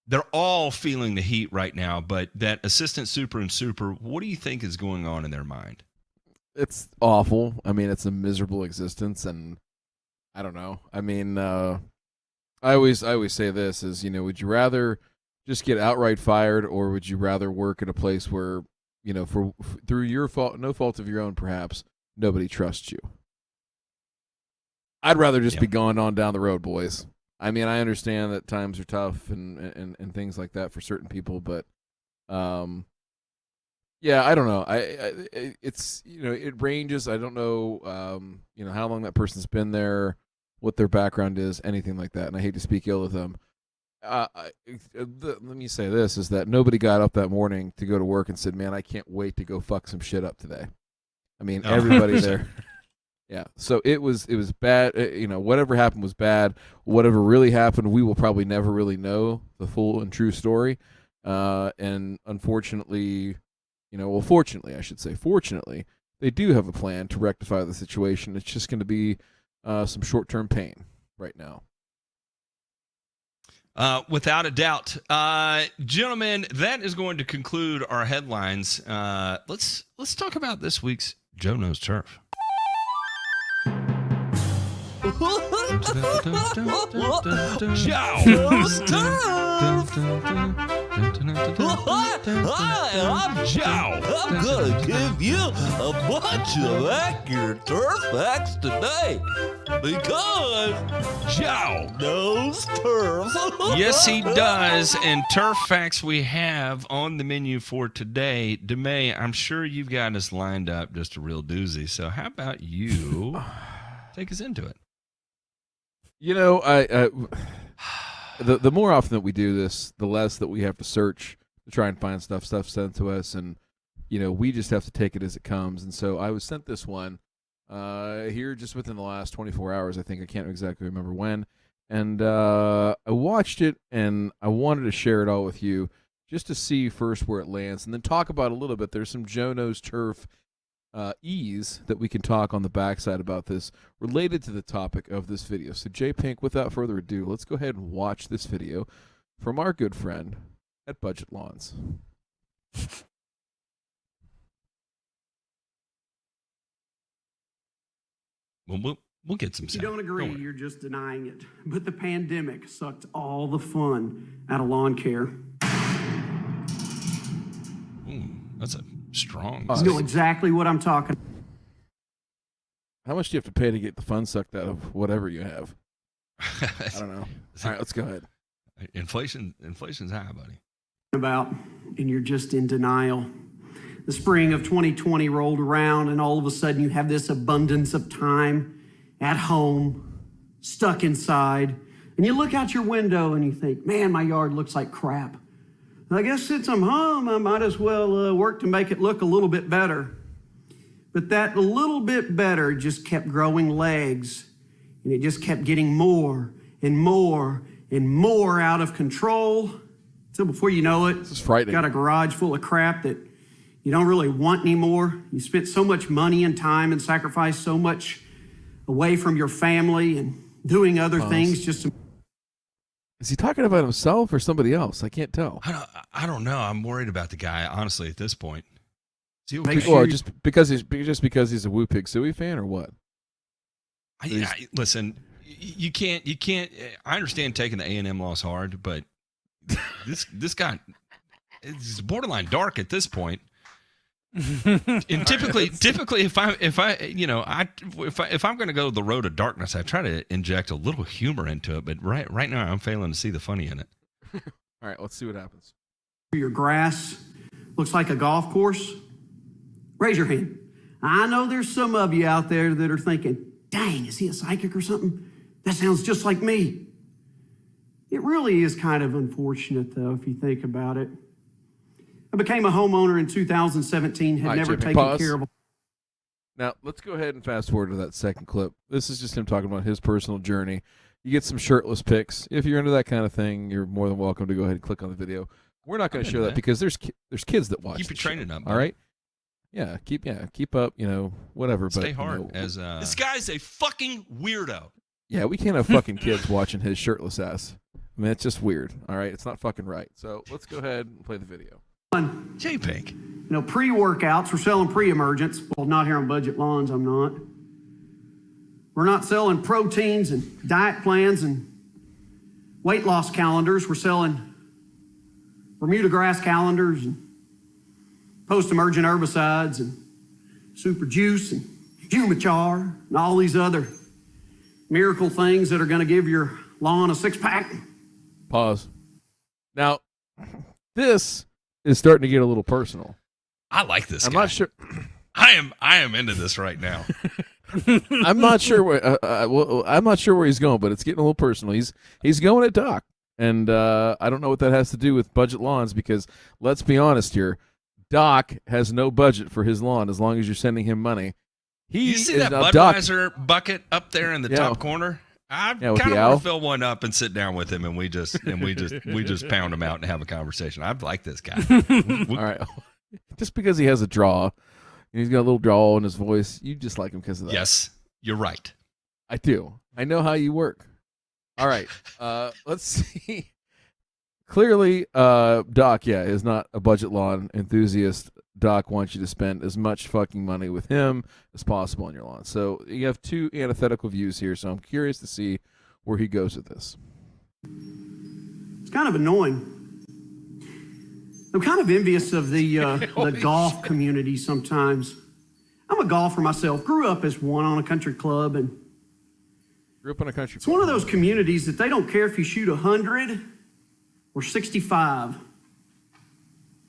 They're all feeling the heat right now, but that assistant super and super, what do you think is going on in their mind? It's awful. I mean, it's a miserable existence, and I don't know. I mean, I always say this is, you know, would you rather just get outright fired, or would you rather work at a place where, you know, through your fault, no fault of your own, perhaps, nobody trusts you? I'd rather just be going on down the road, boys. I mean, I understand that times are tough and things like that for certain people, but yeah, I don't know. It's, you know, it ranges. I don't know, you know, how long that person's been there, what their background is, anything like that. And I hate to speak ill of them. Let me say this, is that nobody got up that morning to go to work and said, man, I can't wait to go fuck some shit up today. I mean, everybody there. Yeah. So it was bad. You know, whatever happened was bad. Whatever really happened, we will probably never really know the full and true story. And unfortunately, you know, well, fortunately, I should say, fortunately, they do have a plan to rectify the situation. It's just going to be some short-term pain right now. Without a doubt. Gentlemen, that is going to conclude our headlines. Let's talk about this week's Joe Knows Turf. Hi, I'm Joe. I'm gonna give you a bunch of accurate turf facts today, because Joe knows turf. Yes, he does. And turf facts we have on the menu for today. DeMay, I'm sure you've got us lined up just a real doozy. So how about you take us into it? You know, the more often that we do this, the less that we have to search to try and find stuff sent to us, and you know, we just have to take it as it comes. And so I was sent this one here just within the last 24 hours. I think I can't exactly remember when, and I watched it and I wanted to share it all with you just to see first where it lands, and then talk about a little bit. There's some Joe Knows Turf ease that we can talk on the backside about this related to the topic of this video. So J Pink, without further ado, let's go ahead and watch this video from our good friend at Budget Lawns. We'll get some sound. If you don't agree, you're just denying it. But the pandemic sucked all the fun out of lawn care. Ooh. That's a strong. Oh, You know exactly what I'm talking about. How much do you have to pay to get the fun sucked out of whatever you have? I don't know. All right, let's go ahead. Inflation's high, buddy. About, and you're just in denial. The spring of 2020 rolled around, and all of a sudden you have this abundance of time at home, stuck inside, and you look out your window and you think, man, my yard looks like crap. I guess since I'm home, I might as well work to make it look a little bit better. But that little bit better just kept growing legs, and it just kept getting more and more and more out of control. So before you know it, This is frightening. got a garage full of crap that you don't really want anymore. You spent so much money and time and sacrificed so much away from your family and doing other things just to... Is he talking about himself or somebody else? I can't tell. I don't know. I'm worried about the guy, honestly, at this point. Is he Make okay? sure Well, you- just because he's a Woo Pig Suey fan or what? Listen, you can't. I understand taking the A&M loss hard, but this guy is borderline dark at this point. And typically, if I'm going to go the road of darkness, I try to inject a little humor into it. But right now, I'm failing to see the funny in it. All right, let's see what happens. your grass looks like a golf course? Raise your hand. I know there's some of you out there that are thinking, dang, is he a psychic or something? That sounds just like me. It really is kind of unfortunate, though, if you think about it. I became a homeowner in 2017, had All right, never Jimmy, taken pause. care of a... Now, let's go ahead and fast forward to that second clip. This is just him talking about his personal journey. You get some shirtless pics. If you're into that kind of thing, you're more than welcome to go ahead and click on the video. We're not going to I'm show into that that. because there's kids that watch. Keep the your training show, up, all buddy. right? Yeah, keep up. Whatever. Stay but, hard. This guy's a fucking weirdo. Yeah, we can't have fucking kids watching his shirtless ass. I mean, it's just weird. All right, it's not fucking right. So let's go ahead and play the video. J-Pink. Pre-workouts. We're selling pre-emergents. Well, not here on Budget Lawns, I'm not. We're not selling proteins and diet plans and weight loss calendars. We're selling Bermuda grass calendars and post-emergent herbicides and super juice and Humachar and all these other miracle things that are going to give your lawn a six-pack. Pause. Now, this is starting to get a little personal. I like this I'm guy. not sure. I am into this right now. I'm not sure where. I'm not sure where he's going, but it's getting a little personal. He's going at Doc, and I don't know what that has to do with Budget Lawns because let's be honest here, Doc has no budget for his lawn as long as you're sending him money. You see is that now Doc. Budweiser bucket up there in the Yeah. top corner? I Yeah, with kind the of want owl. to fill one up and sit down with him, and we just pound him out and have a conversation. I like this guy. All right, just because he has a draw, and he's got a little drawl in his voice, you just like him because of that. Yes, you're right. I do. I know how you work. All right. Let's see. Clearly, Doc, is not a budget lawn enthusiast. Doc wants you to spend as much fucking money with him as possible on your lawn. So you have two antithetical views here. So I'm curious to see where he goes with this. It's kind of annoying. I'm kind of envious of the golf community sometimes. I'm a golfer myself. Grew up as one on a country club, and Grew up in a country. it's one of those communities that they don't care if you shoot 100 or 65.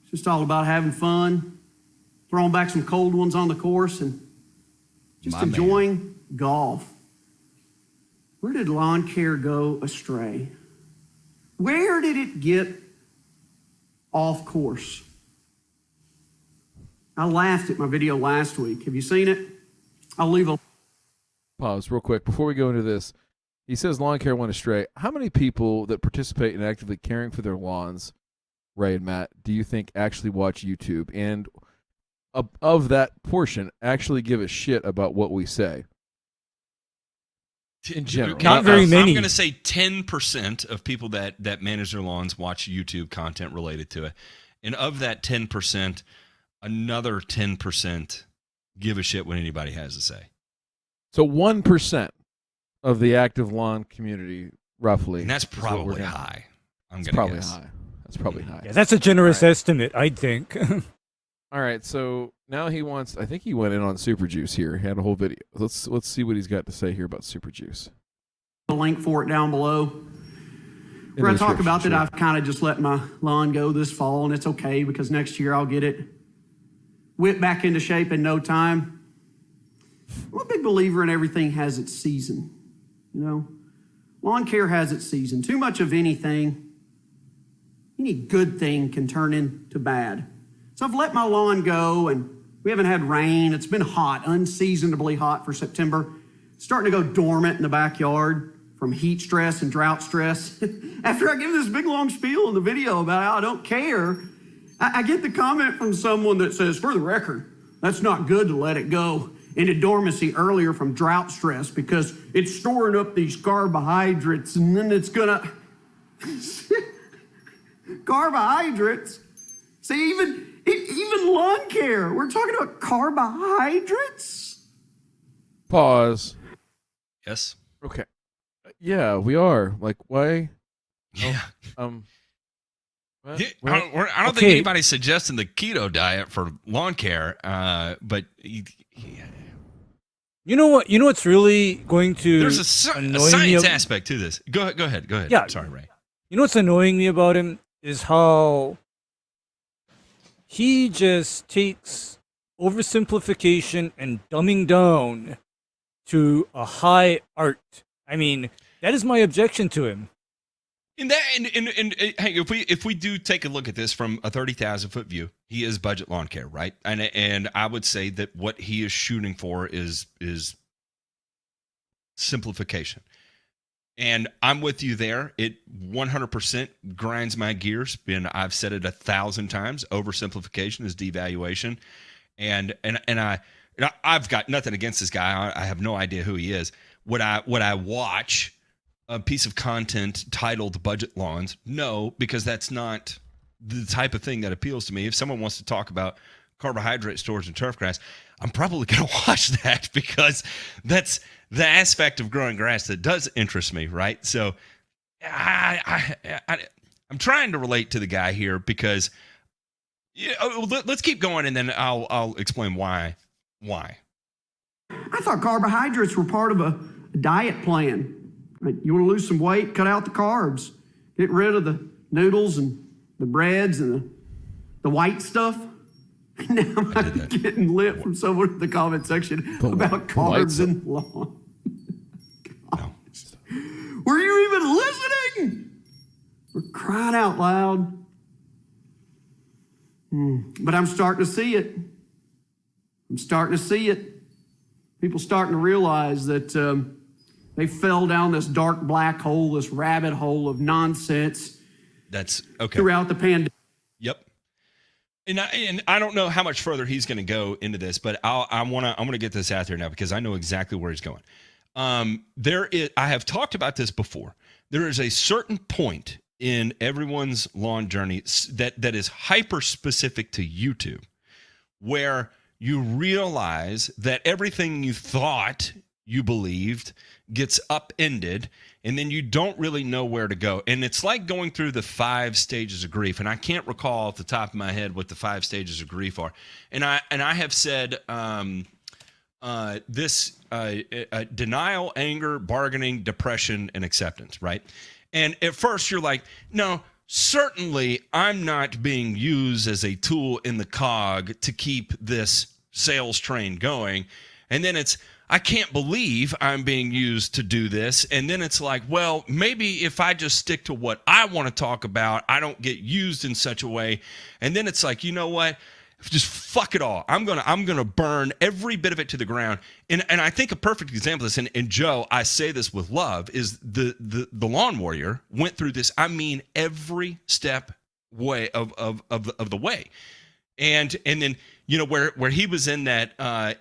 It's just all about having fun, throwing back some cold ones on the course, and just My man. enjoying golf. Where did lawn care go astray? Where did it get off course? I laughed at my video last week. Have you seen it? I'll leave a Pause real quick before we go into this. He says lawn care went astray. How many people that participate in actively caring for their lawns, Ray and Matt, do you think actually watch YouTube? And of that portion, actually give a shit about what we say? In general. Not very many. I'm going to say 10% of people that manage their lawns watch YouTube content related to it. And of that 10%, another 10% give a shit what anybody has to say. So 1% of the active lawn community, roughly. And that's is what we're probably gonna- high. I'm It's going to probably guess. high. That's probably high. Yeah, that's a generous estimate, I'd think. All right, so now he wants. I think he went in on Super Juice here. He had a whole video. Let's see what he's got to say here about Super Juice. The link for it down below. We're going to talk about that I've kind of just let my lawn go this fall, and it's okay because next year I'll get it whipped back into shape in no time. I'm a big believer in everything has its season. You know, lawn care has its season. Too much of anything, any good thing can turn into bad. So I've let my lawn go, and we haven't had rain. It's been hot, unseasonably hot for September. It's starting to go dormant in the backyard from heat stress and drought stress. After I give this big long spiel in the video about how I don't care, I get the comment from someone that says, for the record, that's not good to let it go into dormancy earlier from drought stress because it's storing up these carbohydrates and then it's gonna... Carbohydrates? See, even lawn care, we're talking about carbohydrates? Pause. Yes. Okay. Yeah, we are. Like, why? Yeah. What? Yeah, I don't think anybody's suggesting the keto diet for lawn care, but you know what? You know what's really going to there's a science aspect to this. Go ahead. Yeah. Sorry, Ray. You know what's annoying me about him is how he just takes oversimplification and dumbing down to a high art. I mean, that is my objection to him. And hey, if we do take a look at this from a 30,000-foot view, he is budget lawn care, right? And I would say that what he is shooting for is simplification. And I'm with you there. It 100% grinds my gears. And I've said it 1,000 times. Oversimplification is devaluation. And I've got nothing against this guy. I have no idea who he is. Would I watch a piece of content titled Budget Lawns? No, because that's not the type of thing that appeals to me. If someone wants to talk about carbohydrate storage and turfgrass, I'm probably going to watch that because that's the aspect of growing grass that does interest me, right? So I'm trying to relate to the guy here because let's keep going and then I'll explain why. I thought carbohydrates were part of a diet plan. Right? You want to lose some weight, cut out the carbs. Get rid of the noodles and the breads and the white stuff. Now I'm getting lit from someone in the comment section about carbs and lawn. No. Were you even listening? We're crying out loud. But I'm starting to see it. People starting to realize that they fell down this dark black hole, this rabbit hole of nonsense. That's okay. Throughout the pandemic. Yep. And I don't know how much further he's going to go into this, but I want to get this out there now because I know exactly where he's going. I have talked about this before. There is a certain point in everyone's lawn journey that is hyper specific to YouTube, where you realize that everything you thought you believed gets upended, and then you don't really know where to go. And it's like going through the 5 stages of grief. And I can't recall off the top of my head what the 5 stages of grief are. And I have said denial, anger, bargaining, depression, and acceptance, right? And at first you're like, no, certainly I'm not being used as a tool in the cog to keep this sales train going. And then it's, I can't believe I'm being used to do this. And then it's like, well, maybe if I just stick to what I want to talk about, I don't get used in such a way. And then it's like, you know what? Just fuck it all. I'm gonna burn every bit of it to the ground. And I think a perfect example of this, and Joe, I say this with love, is the Lawn Warrior went through this. I mean, every step way of the way. And then, you know, where he was in that I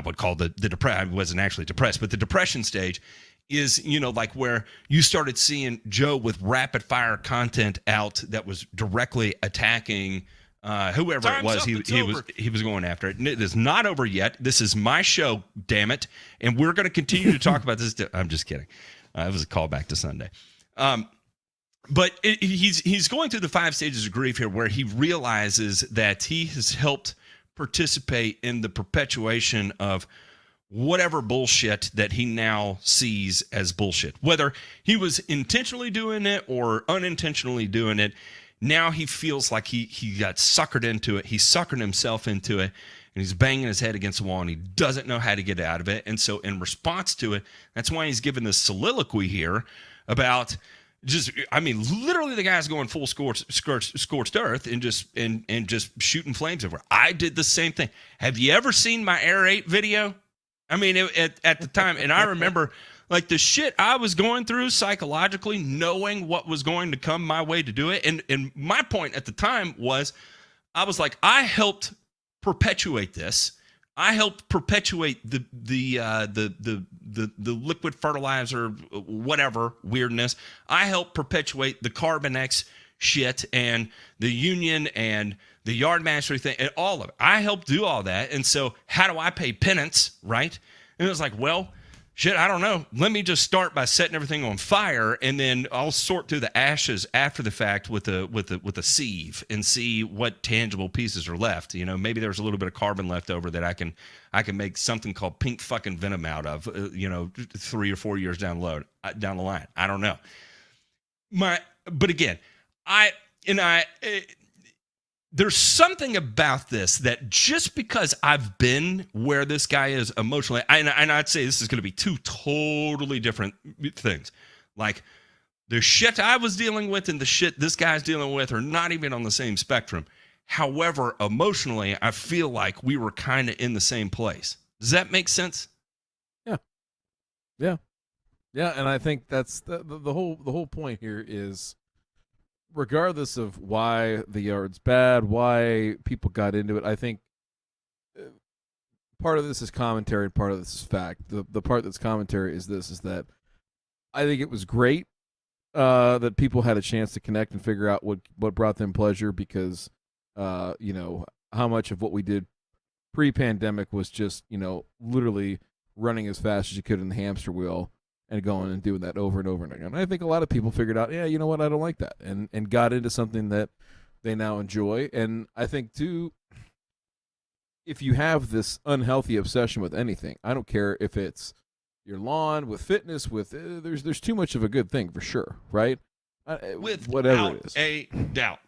would call the depression. I wasn't actually depressed, but the depression stage is, you know, like where you started seeing Joe with rapid fire content out that was directly attacking whoever it was he was going after it. And it is not over yet. This is my show, damn it, and we're going to continue to talk about this. I'm just kidding. It was a callback to Sunday. But he's going through the 5 stages of grief here, where he realizes that he has helped participate in the perpetuation of whatever bullshit that he now sees as bullshit. Whether he was intentionally doing it or unintentionally doing it, now he feels like he got suckered into it. He suckered himself into it, and he's banging his head against the wall, and he doesn't know how to get out of it. And so in response to it, that's why he's given this soliloquy here about literally the guy's going full scorched earth and just shooting flames over. I did the same thing. Have you ever seen my Air 8 video? I mean, at the time, and I remember like the shit I was going through psychologically, knowing what was going to come my way to do it. And my point at the time was, I was like, I helped perpetuate this. I helped perpetuate the liquid fertilizer, whatever weirdness. I helped perpetuate the Carbon X shit and the union and the yard mastery thing and all of it. I helped do all that. And so how do I pay penance, right? And it was like, well, shit, I don't know. Let me just start by setting everything on fire, and then I'll sort through the ashes after the fact with a sieve and see what tangible pieces are left. You know, maybe there's a little bit of carbon left over that I can make something called pink fucking venom out of. 3 or 4 years down the line. I don't know. But again, there's something about this that just because I've been where this guy is emotionally, and I'd say this is going to be 2 totally different things. Like the shit I was dealing with and the shit this guy's dealing with are not even on the same spectrum. However, emotionally, I feel like we were kind of in the same place. Does that make sense? Yeah. And I think that's the whole point here is, regardless of why the yard's bad, why people got into it, I think part of this is commentary and part of this is fact. The part that's commentary is that I think it was great that people had a chance to connect and figure out what brought them pleasure, because how much of what we did pre-pandemic was just, literally running as fast as you could in the hamster wheel and going and doing that over and over and again. I think a lot of people figured out, yeah, you know what, I don't like that, and got into something that they now enjoy. And I think, too, if you have this unhealthy obsession with anything, I don't care if it's your lawn, with fitness, with there's too much of a good thing for sure, right? With whatever it is. A doubt.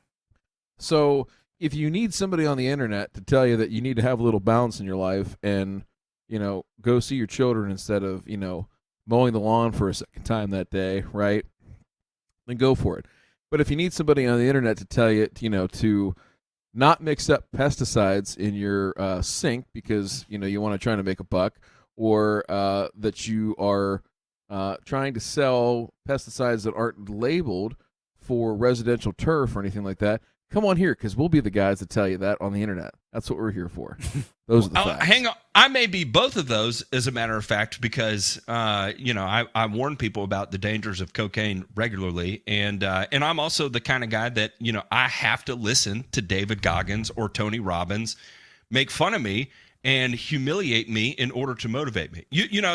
So if you need somebody on the internet to tell you that you need to have a little balance in your life and, go see your children instead of, mowing the lawn for a second time that day, right? Then go for it. But if you need somebody on the internet to tell you, to not mix up pesticides in your sink because, you want to try to make a buck, or that you are trying to sell pesticides that aren't labeled for residential turf or anything like that, come on here, because we'll be the guys that tell you that on the internet. That's what we're here for. Those are the facts. Hang on. I may be both of those, as a matter of fact, because I warn people about the dangers of cocaine regularly, and I'm also the kind of guy that I have to listen to David Goggins or Tony Robbins make fun of me and humiliate me in order to motivate me.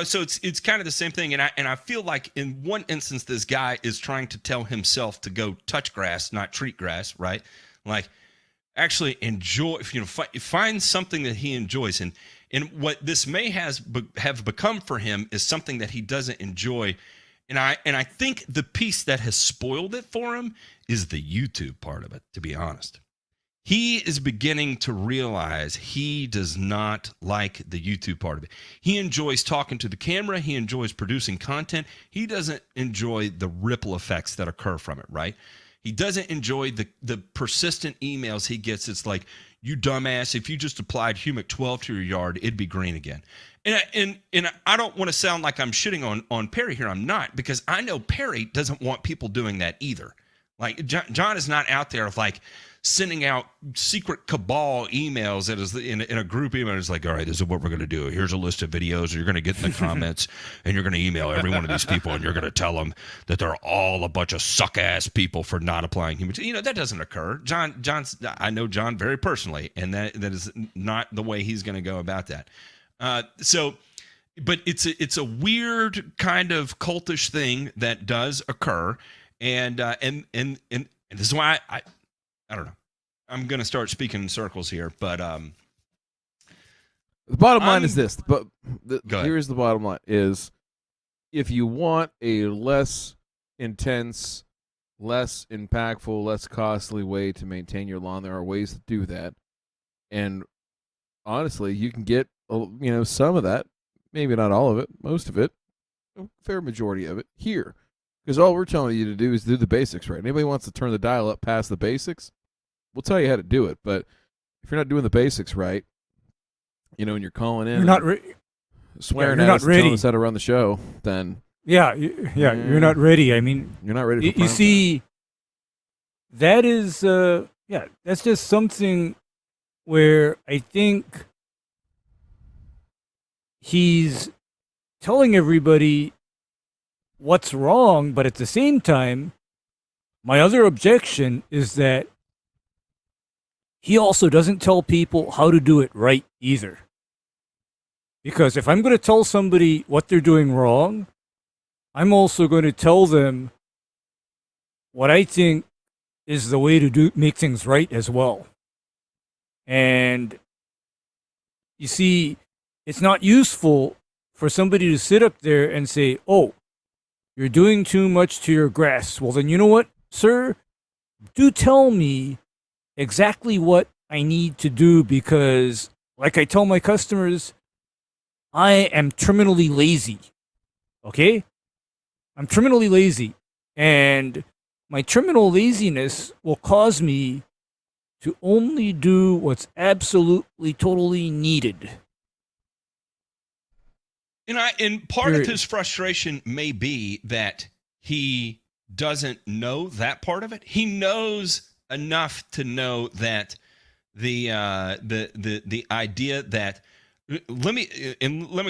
So it's kind of the same thing, and I feel like in one instance this guy is trying to tell himself to go touch grass, not treat grass, right? Like, actually enjoy, find something that he enjoys, and what this may have become for him is something that he doesn't enjoy, and I think the piece that has spoiled it for him is the YouTube part of it. To be honest, he is beginning to realize he does not like the YouTube part of it. He enjoys talking to the camera. He enjoys producing content. He doesn't enjoy the ripple effects that occur from it, right? He doesn't enjoy the persistent emails he gets. It's like, you dumbass, if you just applied Humic 12 to your yard, it'd be green again. And I don't want to sound like I'm shitting on Perry here. I'm not, because I know Perry doesn't want people doing that either. Like, John is not out there like sending out secret cabal emails that is in a group email. It's like, all right, this is what we're going to do. Here's a list of videos you're going to get in the comments, and you're going to email every one of these people, and you're going to tell them that they're all a bunch of suck-ass people for not applying human. That doesn't occur. I know John very personally, and that is not the way he's going to go about that. But it's a weird kind of cultish thing that does occur. And this is why I don't know. I'm going to start speaking in circles here, but the bottom line is this. But Go ahead. here's the bottom line: is if you want a less intense, less impactful, less costly way to maintain your lawn, there are ways to do that. And honestly, you can get some of that, maybe not all of it, most of it, a fair majority of it here. Because all we're telling you to do is do the basics right. Anybody wants to turn the dial up past the basics, we'll tell you how to do it. But if you're not doing the basics right, and you're calling in, You're not swearing you're at not us and ready. telling us how to run the show, then you're not ready. I mean, you're not ready for you prime see, that is, that's just something where I think he's telling everybody what's wrong, but at the same time, my other objection is that he also doesn't tell people how to do it right either. Because if I'm going to tell somebody what they're doing wrong, I'm also going to tell them what I think is the way to make things right as well. And you see, it's not useful for somebody to sit up there and say, "Oh, you're doing too much to your grass." Well, then you know what, sir? Do tell me exactly what I need to do, because like I tell my customers, I am terminally lazy. Okay? I'm terminally lazy. And my terminal laziness will cause me to only do what's absolutely, totally needed. And part of his frustration may be that he doesn't know that part of it. He knows enough to know that the idea that let me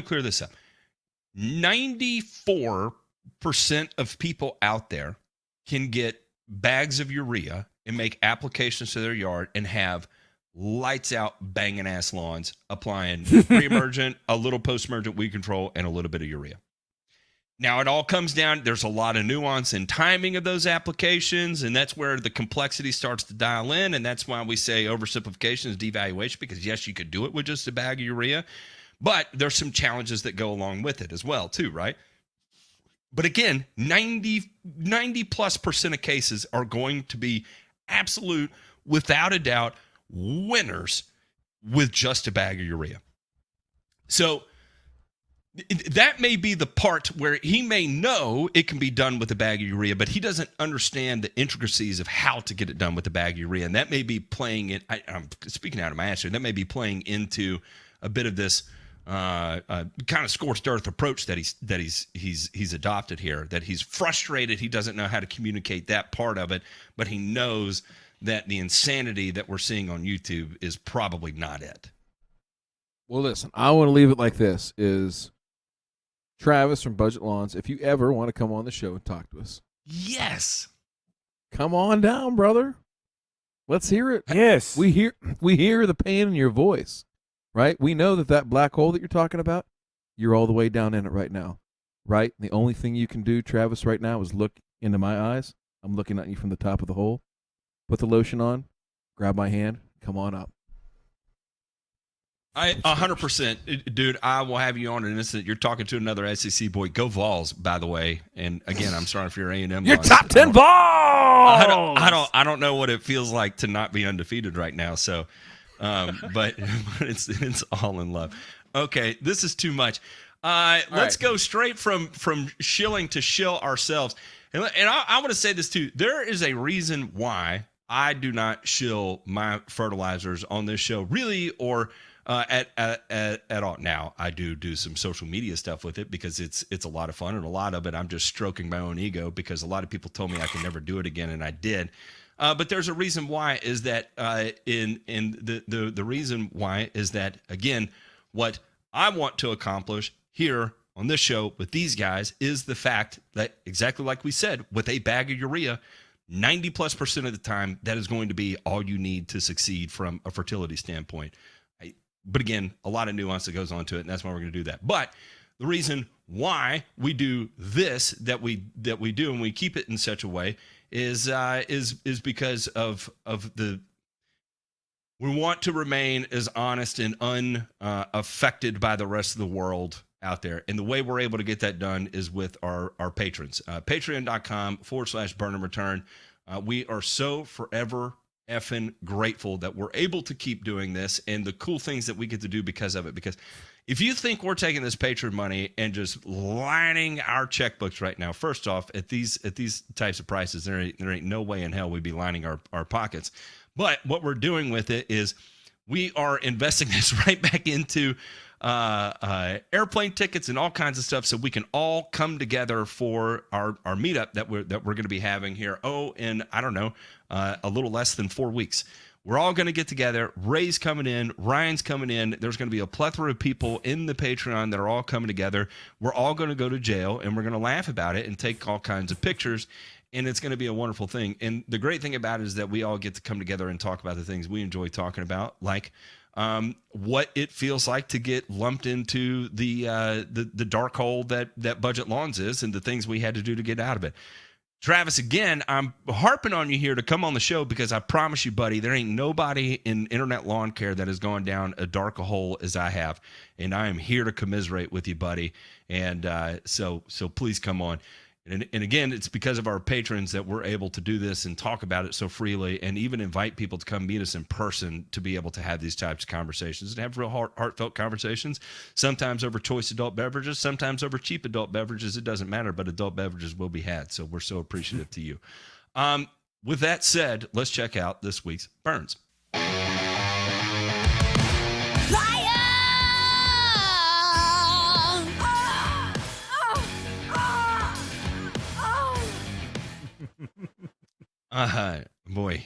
clear this up. 94% of people out there can get bags of urea and make applications to their yard and have lights out banging ass lawns, applying pre-emergent, a little post-emergent weed control, and a little bit of urea. Now, it all comes down, there's a lot of nuance and timing of those applications, and that's where the complexity starts to dial in, and that's why we say oversimplification is devaluation, because yes, you could do it with just a bag of urea, but there's some challenges that go along with it as well, too, right? But again, 90+% of cases are going to be absolute, without a doubt, winners with just a bag of urea. So that may be the part where he may know it can be done with a bag of urea, but he doesn't understand the intricacies of how to get it done with a bag of urea. And that may be playing in, I'm speaking out of my ass here, that may be playing into a bit of this kind of scorched earth approach that he's adopted here, that he's frustrated. He doesn't know how to communicate that part of it, but he knows that the insanity that we're seeing on YouTube is probably not it. Well, listen, I want to leave it like this: is Travis from Budget Lawns, if you ever want to come on the show and talk to us, Yes. come on down, brother. Let's hear it. Yes. We hear the pain in your voice, right? We know that black hole that you're talking about, you're all the way down in it right now, right? The only thing you can do, Travis, right now is look into my eyes. I'm looking at you from the top of the hole. Put the lotion on, grab my hand, come on up. 100%, dude. I will have you on in an instant. You're talking to another SEC boy. Go Vols, by the way. And again, I'm sorry for your A&M. Your loss. top 10 balls. I don't know what it feels like to not be undefeated right now. So, but it's all in love. Okay, this is too much. Let's go straight from shilling to shill ourselves. And I want to say this too. There is a reason why I do not shill my fertilizers on this show, really, or at all. Now, I do some social media stuff with it because it's a lot of fun, and a lot of it I'm just stroking my own ego because a lot of people told me I can never do it again, and I did. But there's a reason why is that the reason why is that, again, what I want to accomplish here on this show with these guys is the fact that, exactly like we said, with a bag of urea, 90+% of the time, that is going to be all you need to succeed from a fertility standpoint. But again, a lot of nuance that goes on to it, and that's why we're going to do that. But the reason why we do this that we do, and we keep it in such a way, is because of the. We want to remain as honest and unaffected by the rest of the world out there. And the way we're able to get that done is with our patrons. Patreon.com/burn and return. We are so forever effing grateful that we're able to keep doing this and the cool things that we get to do because of it. Because if you think we're taking this Patreon money and just lining our checkbooks right now, first off, at these types of prices, there ain't no way in hell we'd be lining our pockets. But what we're doing with it is we are investing this right back into airplane tickets and all kinds of stuff, so we can all come together for our meetup that we're going to be having here. In I don't know, a little less than 4 weeks. We're all going to get together. Ray's coming in. Ryan's coming in. There's going to be a plethora of people in the Patreon that are all coming together. We're all going to go to jail, and we're going to laugh about it and take all kinds of pictures, and it's going to be a wonderful thing. And the great thing about it is that we all get to come together and talk about the things we enjoy talking about, like what it feels like to get lumped into the dark hole that Budget Lawns is, and the things we had to do to get out of it. Travis, again, I'm harping on you here to come on the show because I promise you, buddy, there ain't nobody in internet lawn care that has gone down a dark hole as I have, and I am here to commiserate with you, buddy. And so please come on. And again, it's because of our patrons that we're able to do this and talk about it so freely, and even invite people to come meet us in person to be able to have these types of conversations and have real heartfelt conversations, sometimes over choice adult beverages, sometimes over cheap adult beverages. It doesn't matter, but adult beverages will be had. So we're so appreciative to you. With that said, let's check out this week's Burns. Boy.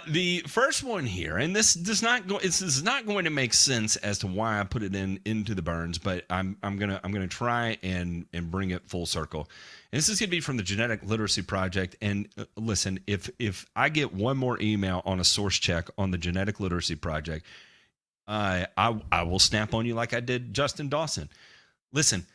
The first one here, and this is not going to make sense as to why I put it into the Burns, but I'm gonna try and bring it full circle. And this is gonna be from the Genetic Literacy Project. And listen, if I get one more email on a source check on the Genetic Literacy Project, I will snap on you like I did Justin Dawson. Listen,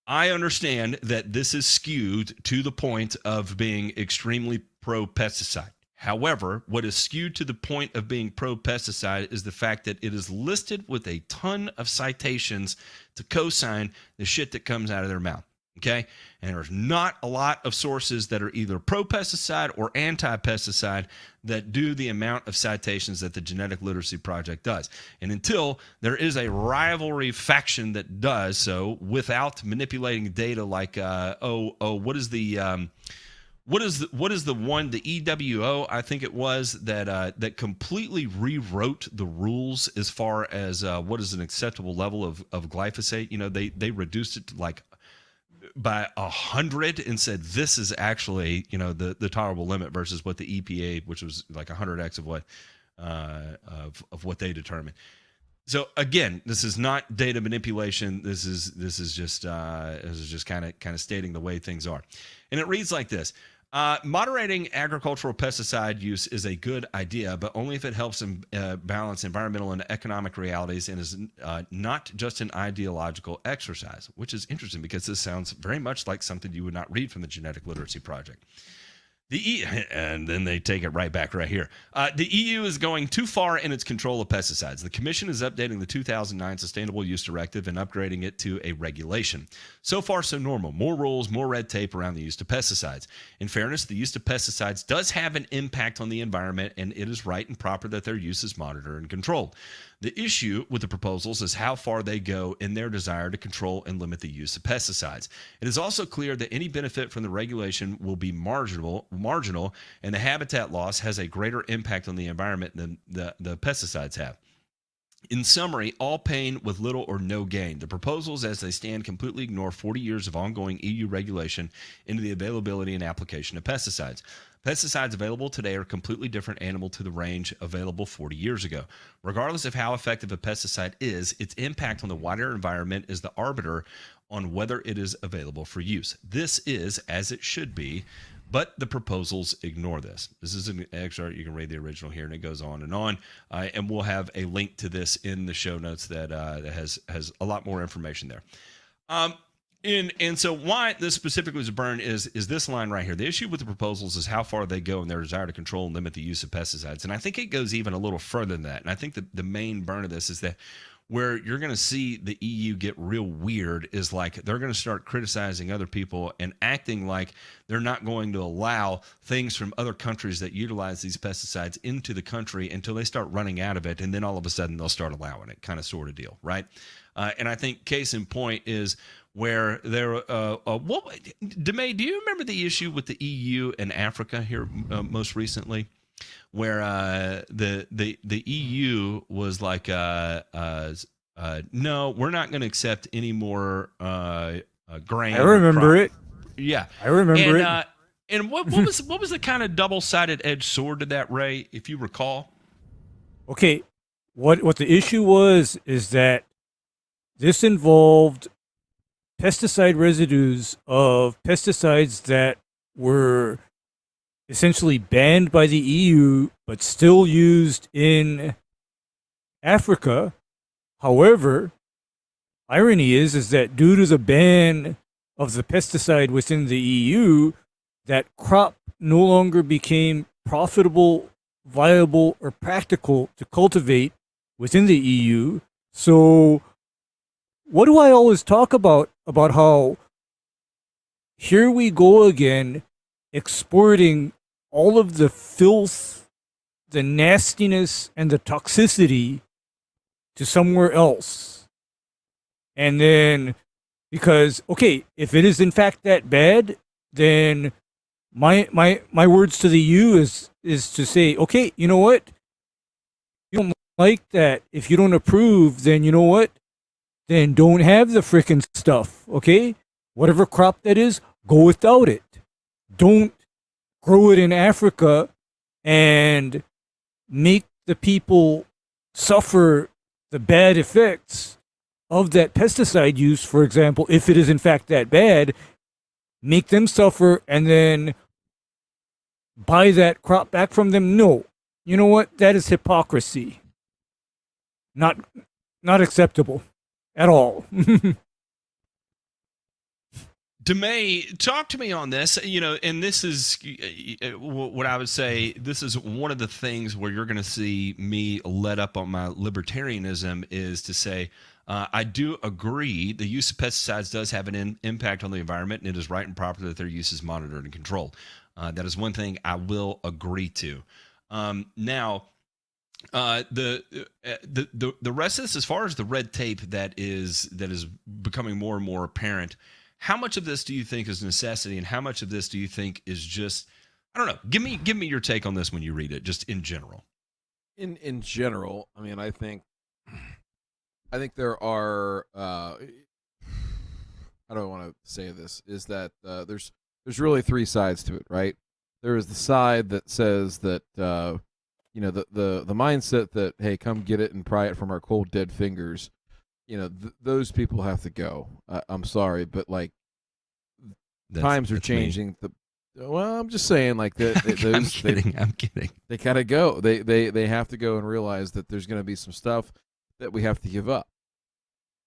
I understand that this is skewed to the point of being extremely pro-pesticide. However, what is skewed to the point of being pro-pesticide is the fact that it is listed with a ton of citations to co-sign the shit that comes out of their mouth. Okay? And there's not a lot of sources that are either pro-pesticide or anti-pesticide that do the amount of citations that the Genetic Literacy Project does. And until there is a rivalry faction that does so without manipulating data like, what is the one, the EWO, I think it was, that completely rewrote the rules as far as what is an acceptable level of glyphosate. You know, they reduced it to like by 100 and said this is actually, you know, the tolerable limit versus what the EPA, which was like 100x of what they determined. So again, this is not data manipulation. This is just kind of stating the way things are. And it reads like this. Moderating agricultural pesticide use is a good idea, but only if it helps balance environmental and economic realities and is not just an ideological exercise, which is interesting because this sounds very much like something you would not read from the Genetic Literacy Project. And then they take it right back right here. The EU is going too far in its control of pesticides. The Commission is updating the 2009 Sustainable Use Directive and upgrading it to a regulation. So far, so normal. More rules, more red tape around the use of pesticides. In fairness, the use of pesticides does have an impact on the environment, and it is right and proper that their use is monitored and controlled. The issue with the proposals is how far they go in their desire to control and limit the use of pesticides. It is also clear that any benefit from the regulation will be marginal, and the habitat loss has a greater impact on the environment than the pesticides have. In summary, all pain with little or no gain. The proposals as they stand completely ignore 40 years of ongoing EU regulation into the availability and application of pesticides. Pesticides available today are completely different animal to the range available 40 years ago. Regardless of how effective a pesticide is, its impact on the wider environment is the arbiter on whether it is available for use. This is, as it should be, But the proposals ignore this. This is an excerpt. You can read the original here, and it goes on. And we'll have a link to this in the show notes that has a lot more information there. And so why this specifically was a burn is this line right here. The issue with the proposals is how far they go in their desire to control and limit the use of pesticides. And I think it goes even a little further than that. And I think the main burn of this is that where you're going to see the EU get real weird is like they're going to start criticizing other people and acting like they're not going to allow things from other countries that utilize these pesticides into the country until they start running out of it. And then all of a sudden they'll start allowing it, kind of sort of deal, right? And I think case in point is where there, DeMay, do you remember the issue with the EU and Africa here most recently? Where the EU was like, no, we're not going to accept any more grain. I remember it. Yeah, I remember it. And what was the kind of double-sided edged sword to that, Ray, if you recall? Okay, what the issue was is that this involved pesticide residues of pesticides that were essentially banned by the EU, but still used in Africa. However, irony is that due to the ban of the pesticide within the EU, that crop no longer became profitable, viable, or practical to cultivate within the EU. So what do I always talk about how here we go again, exporting all of the filth, the nastiness, and the toxicity to somewhere else. And then, because, okay, if it is in fact that bad, then my words to the EU is to say, okay, you know what? You don't like that. If you don't approve, then you know what? Then don't have the frickin' stuff, okay? Whatever crop that is, go without it. Don't grow it in Africa and make the people suffer the bad effects of that pesticide use, for example, if it is in fact that bad, make them suffer and then buy that crop back from them. No. You know what? That is hypocrisy. Not acceptable at all. DeMay, talk to me on this, and this is what I would say. This is one of the things where you're going to see me let up on my libertarianism is to say, I do agree the use of pesticides does have an impact on the environment, and it is right and proper that their use is monitored and controlled. That is one thing I will agree to. Now, the rest of this, as far as the red tape that is becoming more and more apparent, how much of this do you think is necessity, and how much of this do you think is just, I don't know, give me your take on this when you read it, just in general. In general, I mean, I think there are how do I want to say this, is that there's really three sides to it, right? There is the side that says that the mindset that, hey, come get it and pry it from our cold dead fingers, those people have to go. I'm sorry, but like times are changing. Well, I'm just saying, like that. I'm kidding. They gotta go. They have to go and realize that there's going to be some stuff that we have to give up.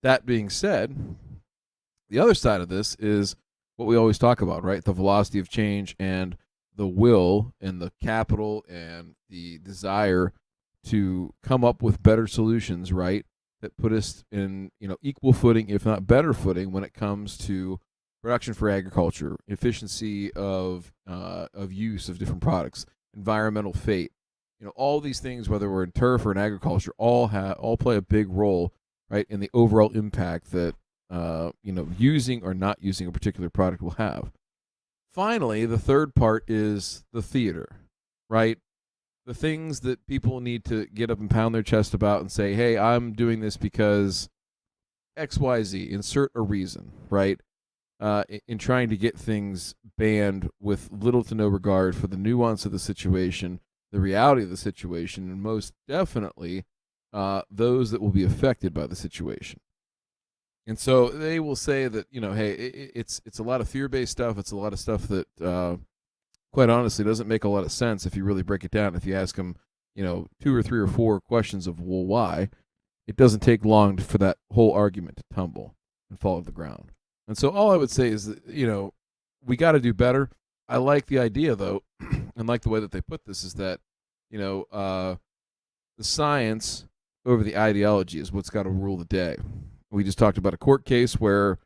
That being said, the other side of this is what we always talk about, right? The velocity of change and the will and the capital and the desire to come up with better solutions, right? That put us in, equal footing, if not better footing, when it comes to production for agriculture, efficiency of use of different products, environmental fate. All these things, whether we're in turf or in agriculture, all play a big role, right, in the overall impact that using or not using a particular product will have. Finally, the third part is the theater, right? The things that people need to get up and pound their chest about and say, hey, I'm doing this because XYZ, insert a reason, right? In trying to get things banned with little to no regard for the nuance of the situation, the reality of the situation, and most definitely those that will be affected by the situation. And so they will say that, hey, it's a lot of fear-based stuff. It's a lot of stuff that quite honestly, doesn't make a lot of sense if you really break it down. If you ask them, 2 or 3 or 4 questions of, well, why, it doesn't take long for that whole argument to tumble and fall to the ground. And so all I would say is that, we got to do better. I like the idea, though, and like the way that they put this, is that, the science over the ideology is what's got to rule the day. We just talked about a court case where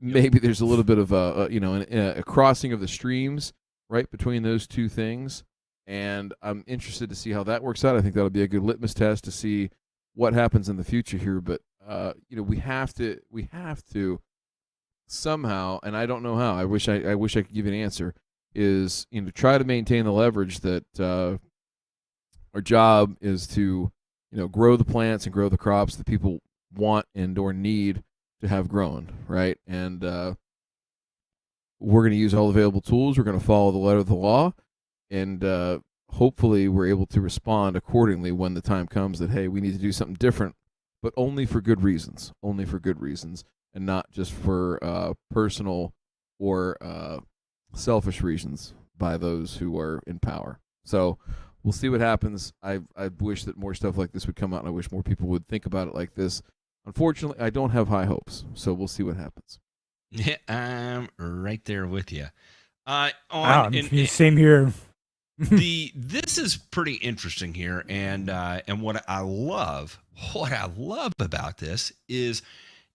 maybe there's a little bit of a crossing of the streams right between those two things, and I'm interested to see how that works out. I think that'll be a good litmus test to see what happens in the future here. But we have to somehow, and I don't know how. I wish I could give you an answer. Is try to maintain the leverage that our job is to grow the plants and grow the crops that people want and or need to have grown, right? And we're going to use all available tools. We're going to follow the letter of the law, and hopefully we're able to respond accordingly when the time comes that, hey, we need to do something different, but only for good reasons, and not just for personal or selfish reasons by those who are in power. So we'll see what happens. I wish that more stuff like this would come out, and I wish more people would think about it like this. Unfortunately, I don't have high hopes, so we'll see what happens. Yeah, I'm right there with you. Same here. This is pretty interesting here, and what I love about this is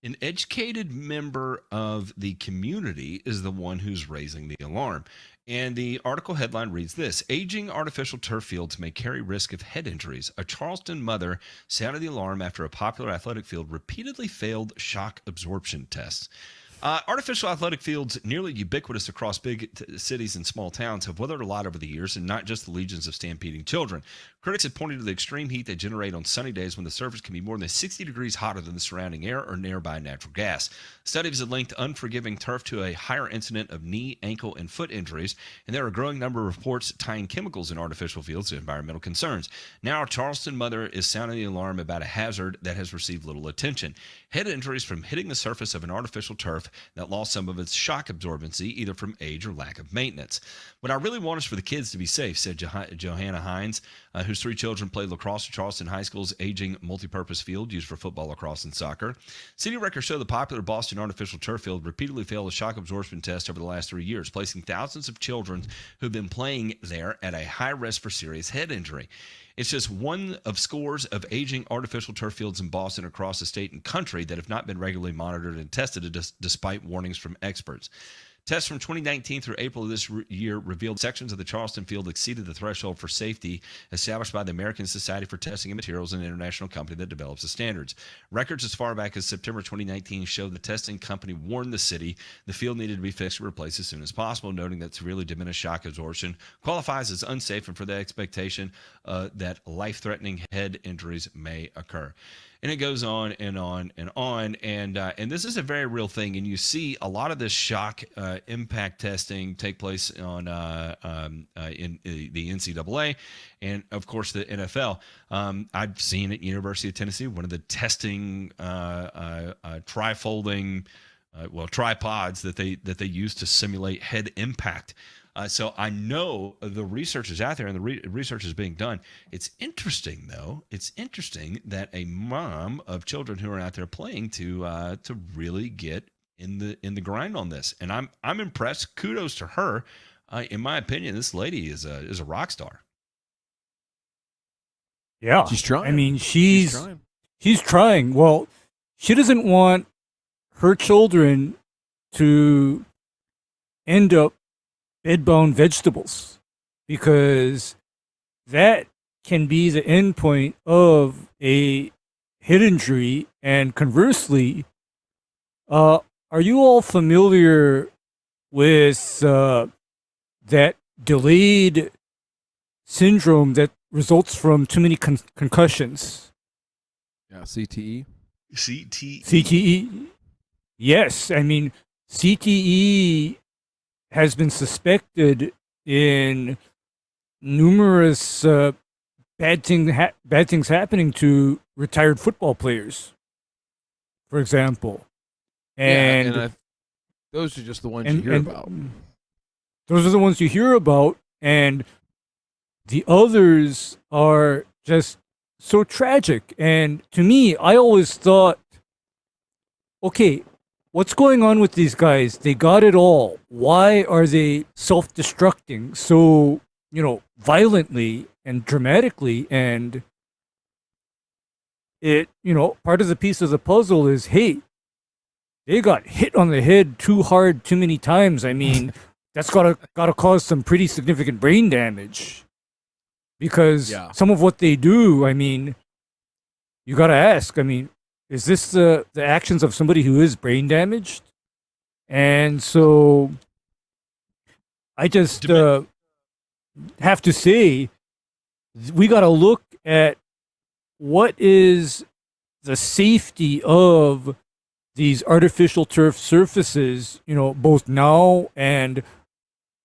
an educated member of the community is the one who's raising the alarm. And the article headline reads this: aging artificial turf fields may carry risk of head injuries. A Charleston mother sounded the alarm after a popular athletic field repeatedly failed shock absorption tests. Artificial athletic fields, nearly ubiquitous across big cities and small towns, have weathered a lot over the years, and not just the legions of stampeding children. Critics have pointed to the extreme heat they generate on sunny days when the surface can be more than 60 degrees hotter than the surrounding air or nearby natural gas. Studies have linked unforgiving turf to a higher incident of knee, ankle, and foot injuries, and there are a growing number of reports tying chemicals in artificial fields to environmental concerns. Now, a Charleston mother is sounding the alarm about a hazard that has received little attention: head injuries from hitting the surface of an artificial turf that lost some of its shock absorbency, either from age or lack of maintenance. What I really want is for the kids to be safe, said Johanna Hines, whose 3 children played lacrosse at Charleston High School's aging multi-purpose field used for football, lacrosse, and soccer. City records show the popular Boston artificial turf field repeatedly failed a shock absorption test over the last 3 years, placing thousands of children who've been playing there at a high risk for serious head injury. It's just one of scores of aging artificial turf fields in Boston across the state and country that have not been regularly monitored and tested despite warnings from experts. Tests from 2019 through April of this year revealed sections of the Charleston field exceeded the threshold for safety established by the American Society for Testing and Materials, an international company that develops the standards. Records as far back as September 2019 show the testing company warned the city the field needed to be fixed and replaced as soon as possible, noting that severely diminished shock absorption qualifies as unsafe and for the expectation that life-threatening head injuries may occur. And it goes on and on and on, and this is a very real thing. And you see a lot of this shock impact testing take place on in the NCAA, and of course the NFL. I've seen at University of Tennessee one of the testing trifolding, tripods that they use to simulate head impact. So I know the research is out there and the research is being done. It's interesting, though. It's interesting that a mom of children who are out there playing to really get in the grind on this, and I'm impressed. Kudos to her. In my opinion, this lady is a rock star. Yeah, she's trying. I mean, she's trying. Well, she doesn't want her children to end up bed-bound vegetables, because that can be the end point of a head injury. And conversely, are you all familiar with that delayed syndrome that results from too many concussions? Yeah, CTE. CTE. Yes, I mean, CTE has been suspected in numerous bad things happening to retired football players, for example. And those are just the ones you hear about. those are the ones you hear about, and the others are just so tragic. And to me, I always thought, okay, what's going on with these guys? They got it all. Why are they self-destructing so, violently and dramatically? And it, part of the piece of the puzzle is, hey, they got hit on the head too hard too many times. I mean, that's gotta cause some pretty significant brain damage. Because some of what they do, I mean, you gotta ask, I mean, is this the actions of somebody who is brain damaged? And so I just have to say, we got to look at what is the safety of these artificial turf surfaces, both now and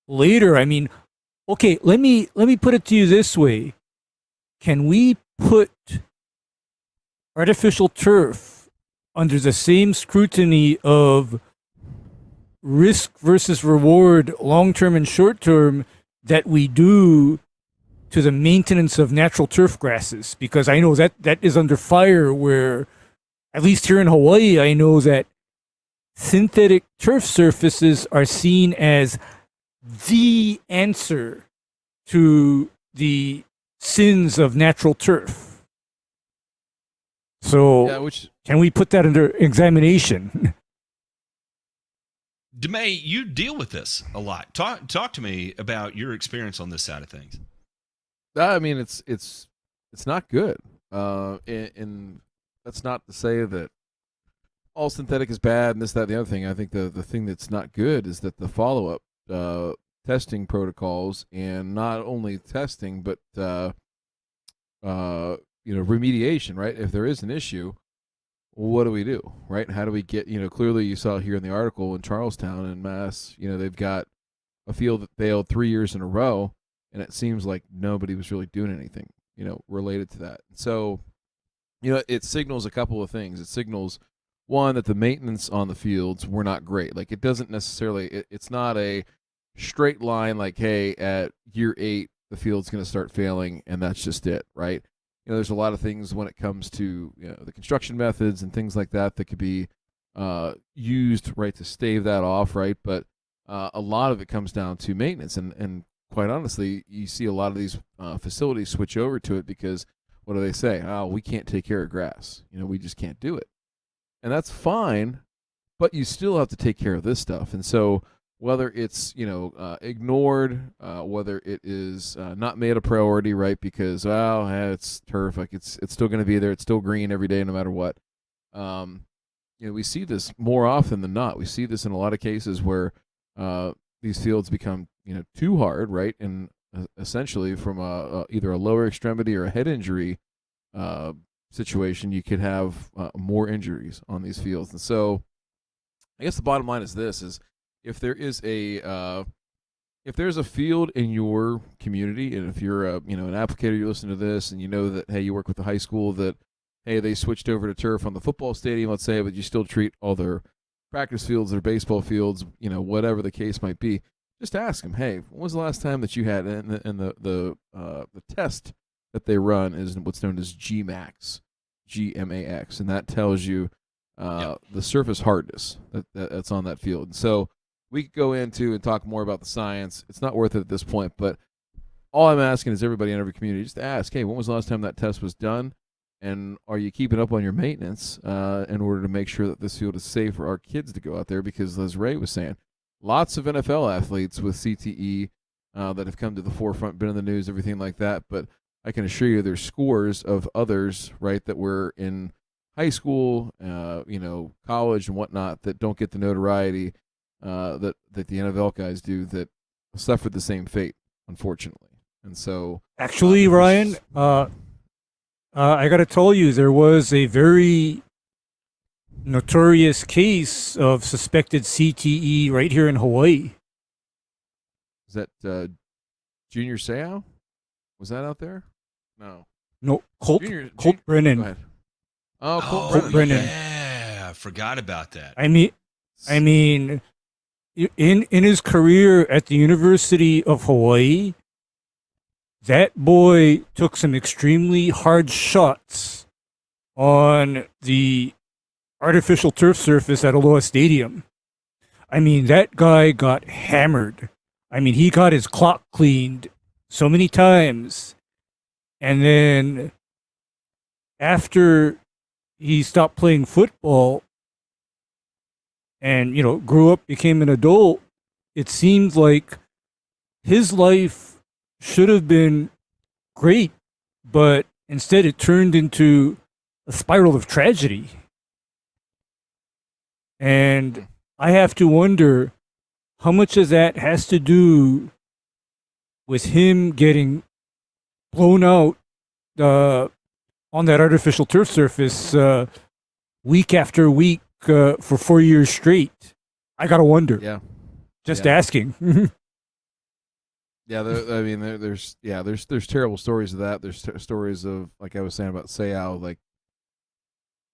later. I mean, okay, let me put it to you this way. Can we put artificial turf under the same scrutiny of risk versus reward, long-term and short-term, that we do to the maintenance of natural turf grasses? Because I know that is under fire, where, at least here in Hawaii, I know that synthetic turf surfaces are seen as the answer to the sins of natural turf. So, can we put that under examination? DeMay, you deal with this a lot. Talk to me about your experience on this side of things. I mean, it's not good, and that's not to say that all synthetic is bad and this, that, and the other thing. I think the thing that's not good is that the follow-up testing protocols, and not only testing, but remediation, right? If there is an issue, what do we do, right? How do we get, clearly you saw here in the article in Charlestown in Mass, they've got a field that failed 3 years in a row, and it seems like nobody was really doing anything, related to that. So, it signals a couple of things. It signals, one, that the maintenance on the fields were not great. Like, it doesn't necessarily, it's not a straight line like, hey, at year 8, the field's going to start failing, and that's just it, right? There's a lot of things when it comes to the construction methods and things like that could be used, right, to stave that off, right? But a lot of it comes down to maintenance, and quite honestly, you see a lot of these facilities switch over to it because what do they say? Oh, we can't take care of grass. We just can't do it, and that's fine, but you still have to take care of this stuff. And so whether it's ignored, whether it is not made a priority, right? Because it's turf, like it's still going to be there. It's still green every day, no matter what. We see this more often than not. We see this in a lot of cases where these fields become too hard, right? And essentially, from either a lower extremity or a head injury situation, you could have more injuries on these fields. And so, I guess the bottom line is this: if there is if there's a field in your community, and if you're an applicator, you listen to this, and that, hey, you work with the high school that, hey, they switched over to turf on the football stadium, let's say, but you still treat all their practice fields, their baseball fields, whatever the case might be, just ask them, hey, when was the last time that you had, and the test that they run is what's known as GMAX, GMAX, and that tells you the surface hardness that's on that field. And so we could go into and talk more about the science. It's not worth it at this point, but all I'm asking is everybody in every community just to ask, hey, when was the last time that test was done? And are you keeping up on your maintenance in order to make sure that this field is safe for our kids to go out there? Because as Ray was saying, lots of NFL athletes with CTE that have come to the forefront, been in the news, everything like that. But I can assure you there's scores of others, right, that were in high school, college and whatnot, that don't get the notoriety that the NFL guys do, that suffered the same fate, unfortunately. And so, actually, Ryan, I got to tell you, there was a very notorious case of suspected CTE right here in Hawaii. Is that Junior Seau? Was that out there? No, Colt Brennan. Go ahead. Oh, Colt Brennan. Yeah, I forgot about that. I mean, in his career at the University of Hawaii, that boy took some extremely hard shots on the artificial turf surface at Aloha Stadium. I mean, that guy got hammered. I mean, he got his clock cleaned so many times. And then after he stopped playing football and, grew up, became an adult, it seemed like his life should have been great, but instead it turned into a spiral of tragedy. And I have to wonder how much of that has to do with him getting blown out on that artificial turf surface week after week for 4 years straight. I gotta wonder. Yeah. Just Yeah. asking. Yeah, there's terrible stories of that. There's stories of, like I was saying about Seau, like,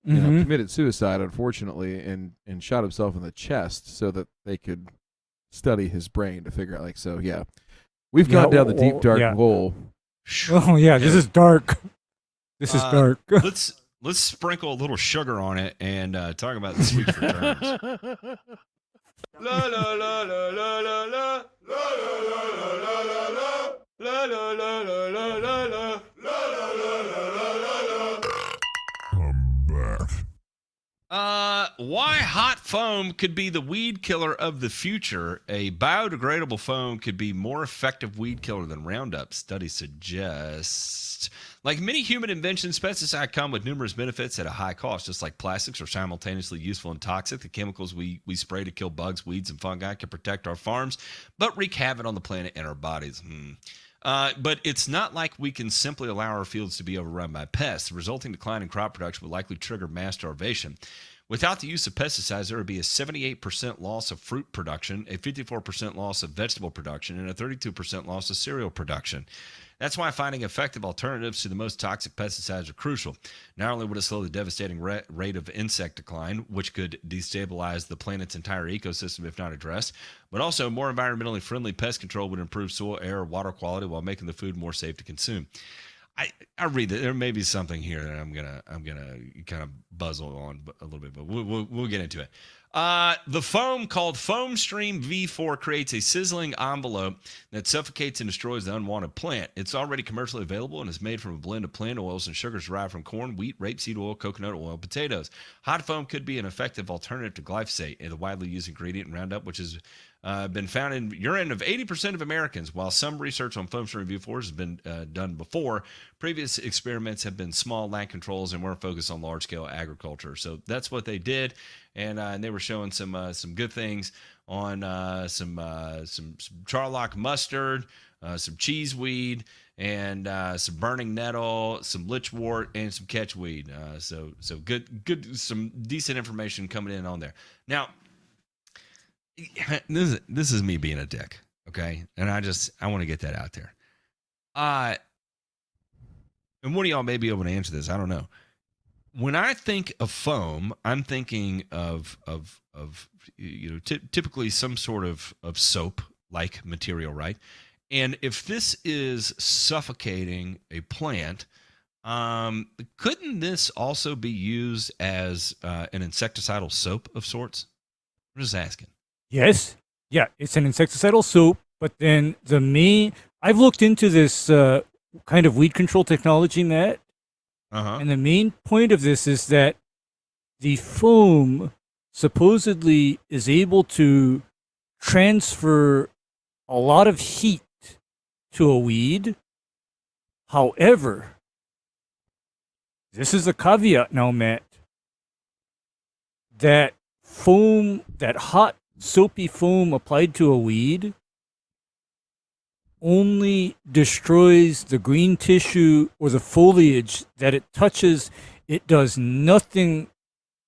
committed suicide, unfortunately, and shot himself in the chest so that they could study his brain to figure out, like, so, yeah. We've gone down the deep, dark hole. Oh, yeah, this is dark. This is dark. let's sprinkle a little sugar on it and talk about this week's returns. La la la la la la la la la la la la la la la la la la. Why hot foam could be the weed killer of the future. A biodegradable foam could be more effective weed killer than Roundup, study suggests. Like many human inventions, pesticides come with numerous benefits at a high cost. Just like plastics are simultaneously useful and toxic, the chemicals we spray to kill bugs, weeds, and fungi can protect our farms, but wreak havoc on the planet and our bodies. But it's not like we can simply allow our fields to be overrun by pests. The resulting decline in crop production would likely trigger mass starvation. Without the use of pesticides, there would be a 78% loss of fruit production, a 54% loss of vegetable production, and a 32% loss of cereal production. That's why finding effective alternatives to the most toxic pesticides are crucial. Not only would it slow the devastating rate of insect decline, which could destabilize the planet's entire ecosystem if not addressed, but also more environmentally friendly pest control would improve soil, air, water quality while making the food more safe to consume. I read that there may be something here that I'm gonna kind of buzzle on a little bit, but we'll get into it. The foam called Foam Stream V4 creates a sizzling envelope that suffocates and destroys the unwanted plant. It's already commercially available and is made from a blend of plant oils and sugars derived from corn, wheat, rapeseed oil, coconut oil, and potatoes. Hot foam could be an effective alternative to glyphosate, the widely used ingredient in Roundup, which has been found in urine of 80% of Americans. While some research on Foam Stream V4 has been done before, previous experiments have been small land controls and weren't focused on large-scale agriculture. So that's what they did, and they were showing some good things on some charlock mustard, some cheeseweed, and some burning nettle, some lichwort, and some catchweed. So good, some decent information coming in on there. Now, this is me being a dick, okay? And I want to get that out there. And one of y'all may be able to answer this. I don't know. When I think of foam, I'm thinking of typically some sort of soap-like material, right? And if this is suffocating a plant, couldn't this also be used as an insecticidal soap of sorts? I'm just asking. Yes. Yeah, it's an insecticidal soap, but then I've looked into this kind of weed control technology, Matt. Uh-huh. And the main point of this is that the foam supposedly is able to transfer a lot of heat to a weed. However, this is a caveat now, Matt, that foam, that hot soapy foam applied to a weed only destroys the green tissue or the foliage that it touches. It does nothing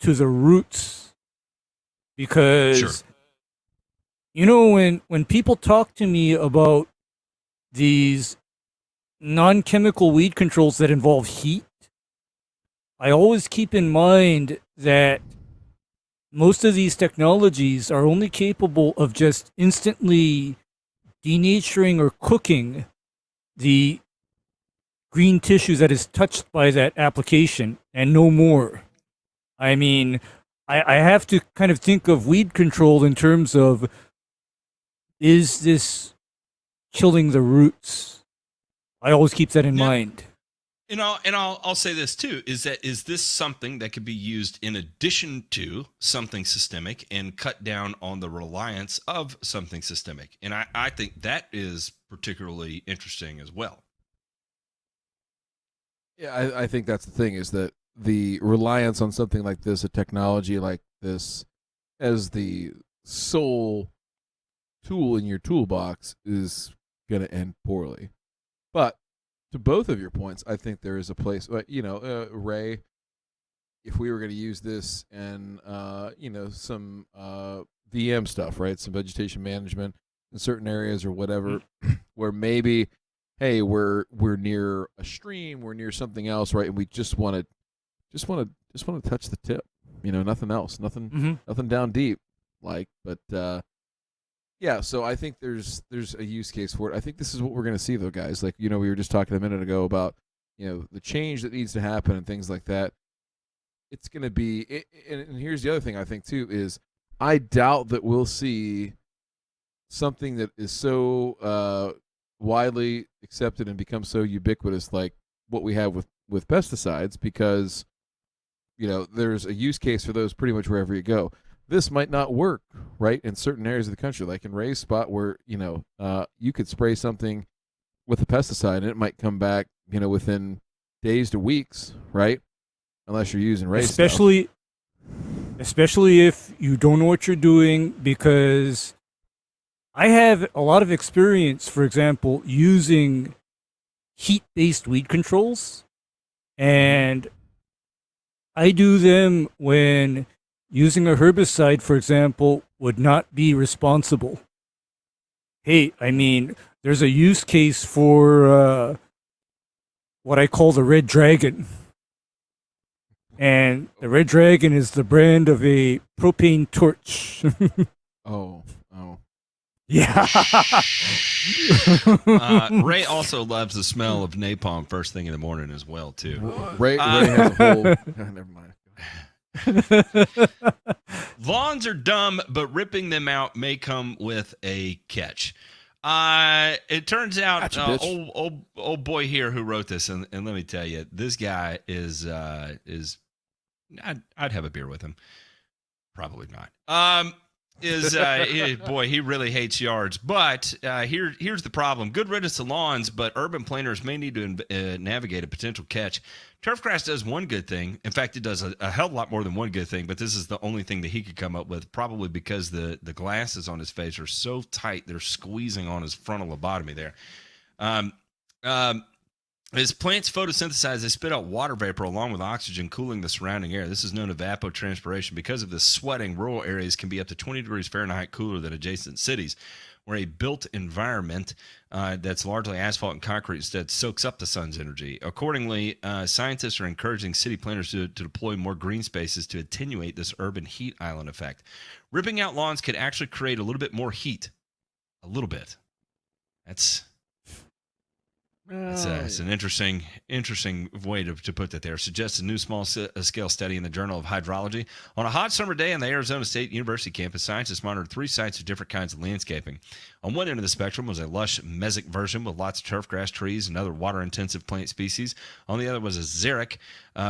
to the roots. Because, Sure. when people talk to me about these non-chemical weed controls that involve heat, I always keep in mind that most of these technologies are only capable of just instantly denaturing or cooking the green tissue that is touched by that application and no more. I mean, I have to kind of think of weed control in terms of, is this killing the roots? I always keep that in mind. And I'll say this too, is this something that could be used in addition to something systemic and cut down on the reliance of something systemic? And I think that is particularly interesting as well. Yeah, I think that's the thing, is that the reliance on something like this, a technology like this, as the sole tool in your toolbox, is going to end poorly. But to both of your points, I think there is a place, Ray, if we were going to use this and, some VM stuff, right? Some vegetation management in certain areas or whatever, where maybe, hey, we're near a stream, we're near something else, right? And we just want to touch the tip, nothing else, nothing down deep, but yeah. So I think there's a use case for it. I think this is what we're going to see, though, guys. Like, we were just talking a minute ago about, the change that needs to happen and things like that. It's going to be, and here's the other thing I think too, is I doubt that we'll see something that is so widely accepted and become so ubiquitous like what we have with pesticides, because there's a use case for those pretty much wherever you go. This might not work, right, in certain areas of the country, like in Ray's spot, where you could spray something with a pesticide and it might come back within days to weeks, right, unless you're using Ray's especially if you don't know what you're doing, because I have a lot of experience, for example, using heat-based weed controls, and I do them when using a herbicide, for example, would not be responsible. Hey, I mean, there's a use case for what I call the Red Dragon. And the Red Dragon is the brand of a propane torch. Oh. Yeah. Ray also loves the smell of napalm first thing in the morning as well, too. Ray has a whole... never mind. Lawns are dumb, but ripping them out may come with a catch. It turns out Gotcha, old boy here who wrote this, and let me tell you, this guy is I'd have a beer with him. Probably not. He really hates yards. But here's the problem. Good riddance to lawns, but urban planners may need to navigate a potential catch. Turfgrass does one good thing. In fact, it does a hell of a lot more than one good thing, but this is the only thing that he could come up with, probably because the glasses on his face are so tight, they're squeezing on his frontal lobotomy there. As plants photosynthesize, they spit out water vapor along with oxygen, cooling the surrounding air. This is known as evapotranspiration. Because of this sweating, rural areas can be up to 20 degrees Fahrenheit cooler than adjacent cities, where a built environment that's largely asphalt and concrete instead soaks up the sun's energy. Accordingly, scientists are encouraging city planners to deploy more green spaces to attenuate this urban heat island effect. Ripping out lawns could actually create a little bit more heat. A little bit. That's an interesting way to put that there. Suggests a new small-scale study in the Journal of Hydrology. On a hot summer day on the Arizona State University campus, scientists monitored 3 sites of different kinds of landscaping. On one end of the spectrum was a lush mesic version with lots of turfgrass, trees, and other water-intensive plant species. On the other was a xeric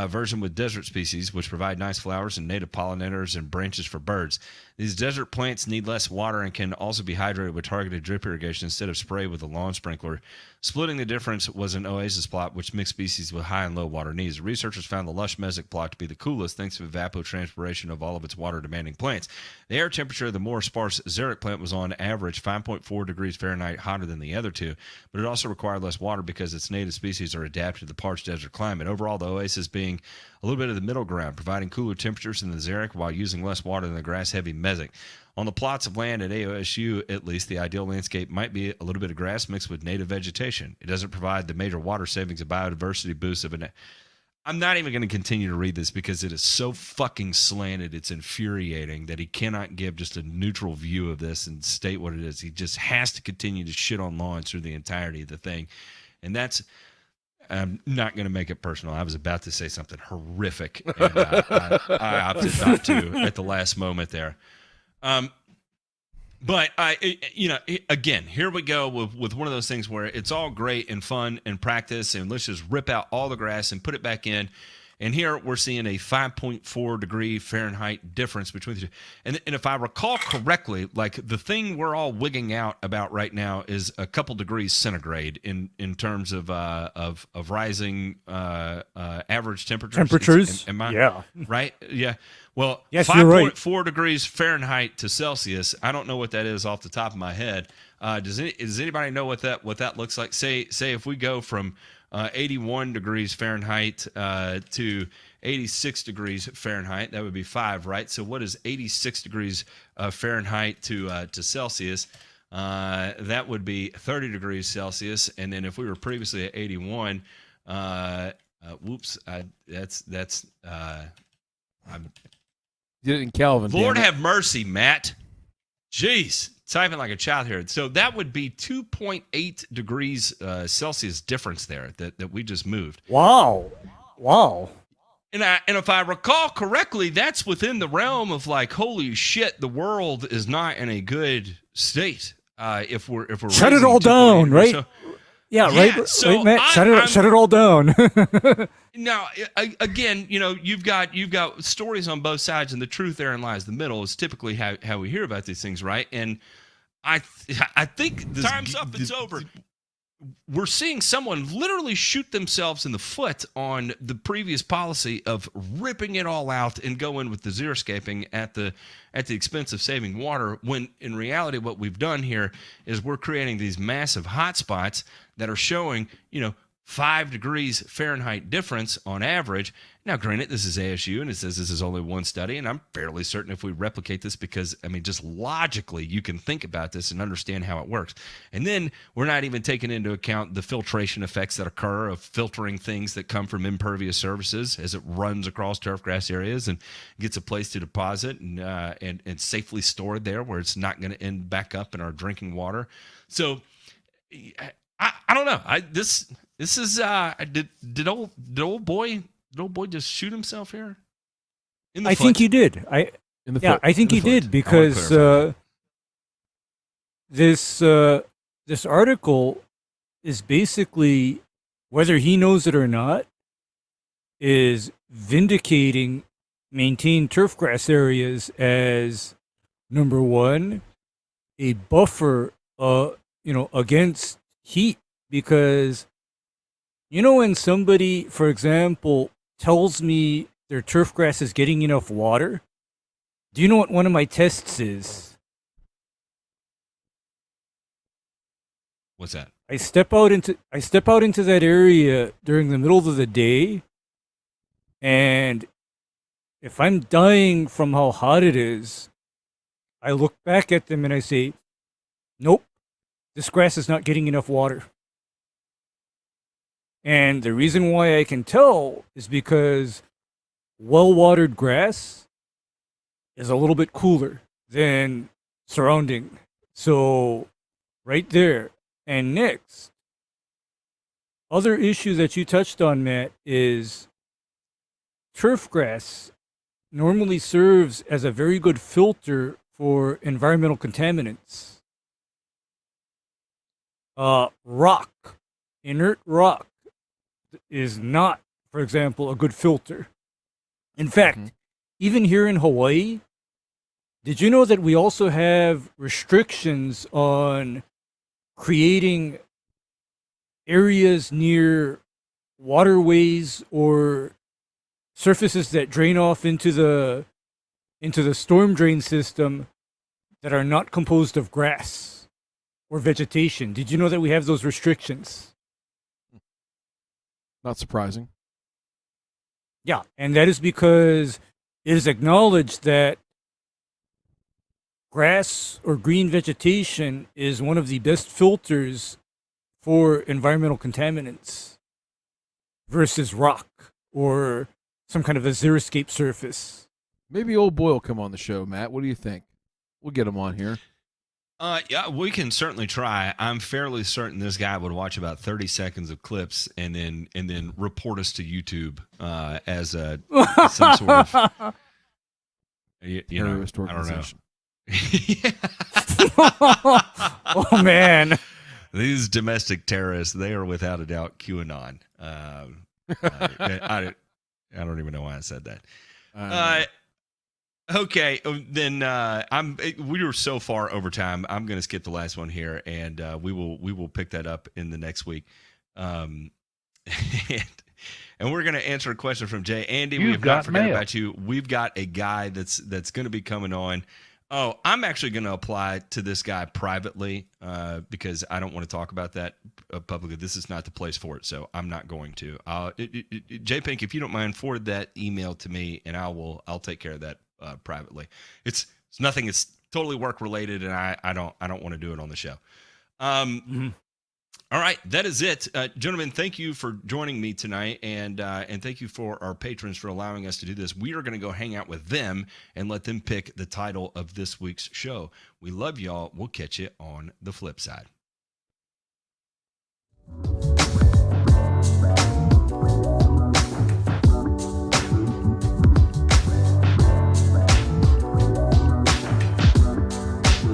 version with desert species, which provide nice flowers and native pollinators and branches for birds. These desert plants need less water and can also be hydrated with targeted drip irrigation instead of spray with a lawn sprinkler. Splitting the difference was an oasis plot, which mixed species with high and low water needs. Researchers found the lush mesic plot to be the coolest thanks to evapotranspiration of all of its water-demanding plants. The air temperature of the more sparse xeric plant was on average 5.4 degrees Fahrenheit hotter than the other two, but it also required less water because its native species are adapted to the parched desert climate. Overall, the oasis being a little bit of the middle ground, providing cooler temperatures in the xeric while using less water than the grass-heavy mesic. On the plots of land at AOSU, at least, the ideal landscape might be a little bit of grass mixed with native vegetation. It doesn't provide the major water savings and biodiversity boosts of an... I'm not even going to continue to read this because it is so fucking slanted. It's infuriating that he cannot give just a neutral view of this and state what it is. He just has to continue to shit on lawns through the entirety of the thing. And that's, I'm not going to make it personal. I was about to say something horrific, and I opted not to at the last moment there. But again, here we go with one of those things where it's all great and fun and practice, and let's just rip out all the grass and put it back in. And here we're seeing a 5.4 degree Fahrenheit difference between the two. And if I recall correctly, like the thing we're all wigging out about right now is a couple degrees centigrade in terms of rising average temperatures. Yeah. Right? Yeah. Well, yes, you're right. 5.4 degrees Fahrenheit to Celsius. I don't know what that is off the top of my head. Does anybody know what that looks like? Say if we go from 81 degrees Fahrenheit to 86 degrees Fahrenheit, that would be 5, right? So what is 86 degrees Fahrenheit to Celsius? That would be 30 degrees Celsius. And then if we were previously at 81, I'm Did it in Kelvin. Lord have mercy, Matt. Jeez, typing like a child here. So that would be 2.8 degrees Celsius difference there that we just moved. Wow. And if I recall correctly, that's within the realm of like, holy shit, the world is not in a good state. If we're shut it all down, right? So, yeah, right. So right, Matt, shut it all down. Now, again, you've got stories on both sides, and the truth therein lies the middle is typically how we hear about these things, right? And I think this, Time's up. It's over. We're seeing someone literally shoot themselves in the foot on the previous policy of ripping it all out and going with the xeriscaping at the expense of saving water, when in reality what we've done here is we're creating these massive hotspots that are showing 5 degrees Fahrenheit difference on average. Now, granted, this is ASU, and it says this is only one study, and I'm fairly certain if we replicate this, because, just logically, you can think about this and understand how it works. And then we're not even taking into account the filtration effects that occur of filtering things that come from impervious surfaces as it runs across turfgrass areas and gets a place to deposit and safely stored there where it's not going to end back up in our drinking water. So, I don't know. This is did old boy just shoot himself here? In the I foot? think he did. I think he did, because this article is basically, whether he knows it or not, is vindicating maintained turfgrass areas as number one, a buffer against heat. Because when somebody, for example, tells me their turfgrass is getting enough water, do you know what one of my tests is? What's that? I step out into that area during the middle of the day, and if I'm dying from how hot it is, I look back at them and I say, nope, this grass is not getting enough water. And the reason why I can tell is because well-watered grass is a little bit cooler than surrounding. So, right there. And next, other issue that you touched on, Matt, is turfgrass normally serves as a very good filter for environmental contaminants. Inert rock is not, for example, a good filter. In fact, even here in Hawaii, did you know that we also have restrictions on creating areas near waterways or surfaces that drain off into the storm drain system that are not composed of grass or vegetation? Did you know that we have those restrictions? Not surprising. Yeah, and that is because it is acknowledged that grass or green vegetation is one of the best filters for environmental contaminants versus rock. or some kind of a xeriscape surface. Maybe old boy will come on the show, Matt. What do you think? We'll get him on here. Yeah, we can certainly try. I'm fairly certain this guy would watch about 30 seconds of clips and then report us to YouTube as some sort of Terrorist I don't know. organization. Oh man. These domestic terrorists, they are without a doubt QAnon. I don't even know why I said that. Okay, then we were so far over time. I'm going to skip the last one here, and we will pick that up in the next week. And we're going to answer a question from Jay. Andy, we have not forgotten about you. We've got a guy that's going to be coming on. Oh, I'm actually going to apply to this guy privately because I don't want to talk about that publicly. This is not the place for it, so I'm not going to. Jay Pink, if you don't mind, forward that email to me, and I'll take care of that privately. It's nothing. It's totally work related, and I don't want to do it on the show. All right, that is it, gentlemen. Thank you for joining me tonight, and thank you for our patrons for allowing us to do this. We are going to go hang out with them and let them pick the title of this week's show. We love y'all. We'll catch you on the flip side.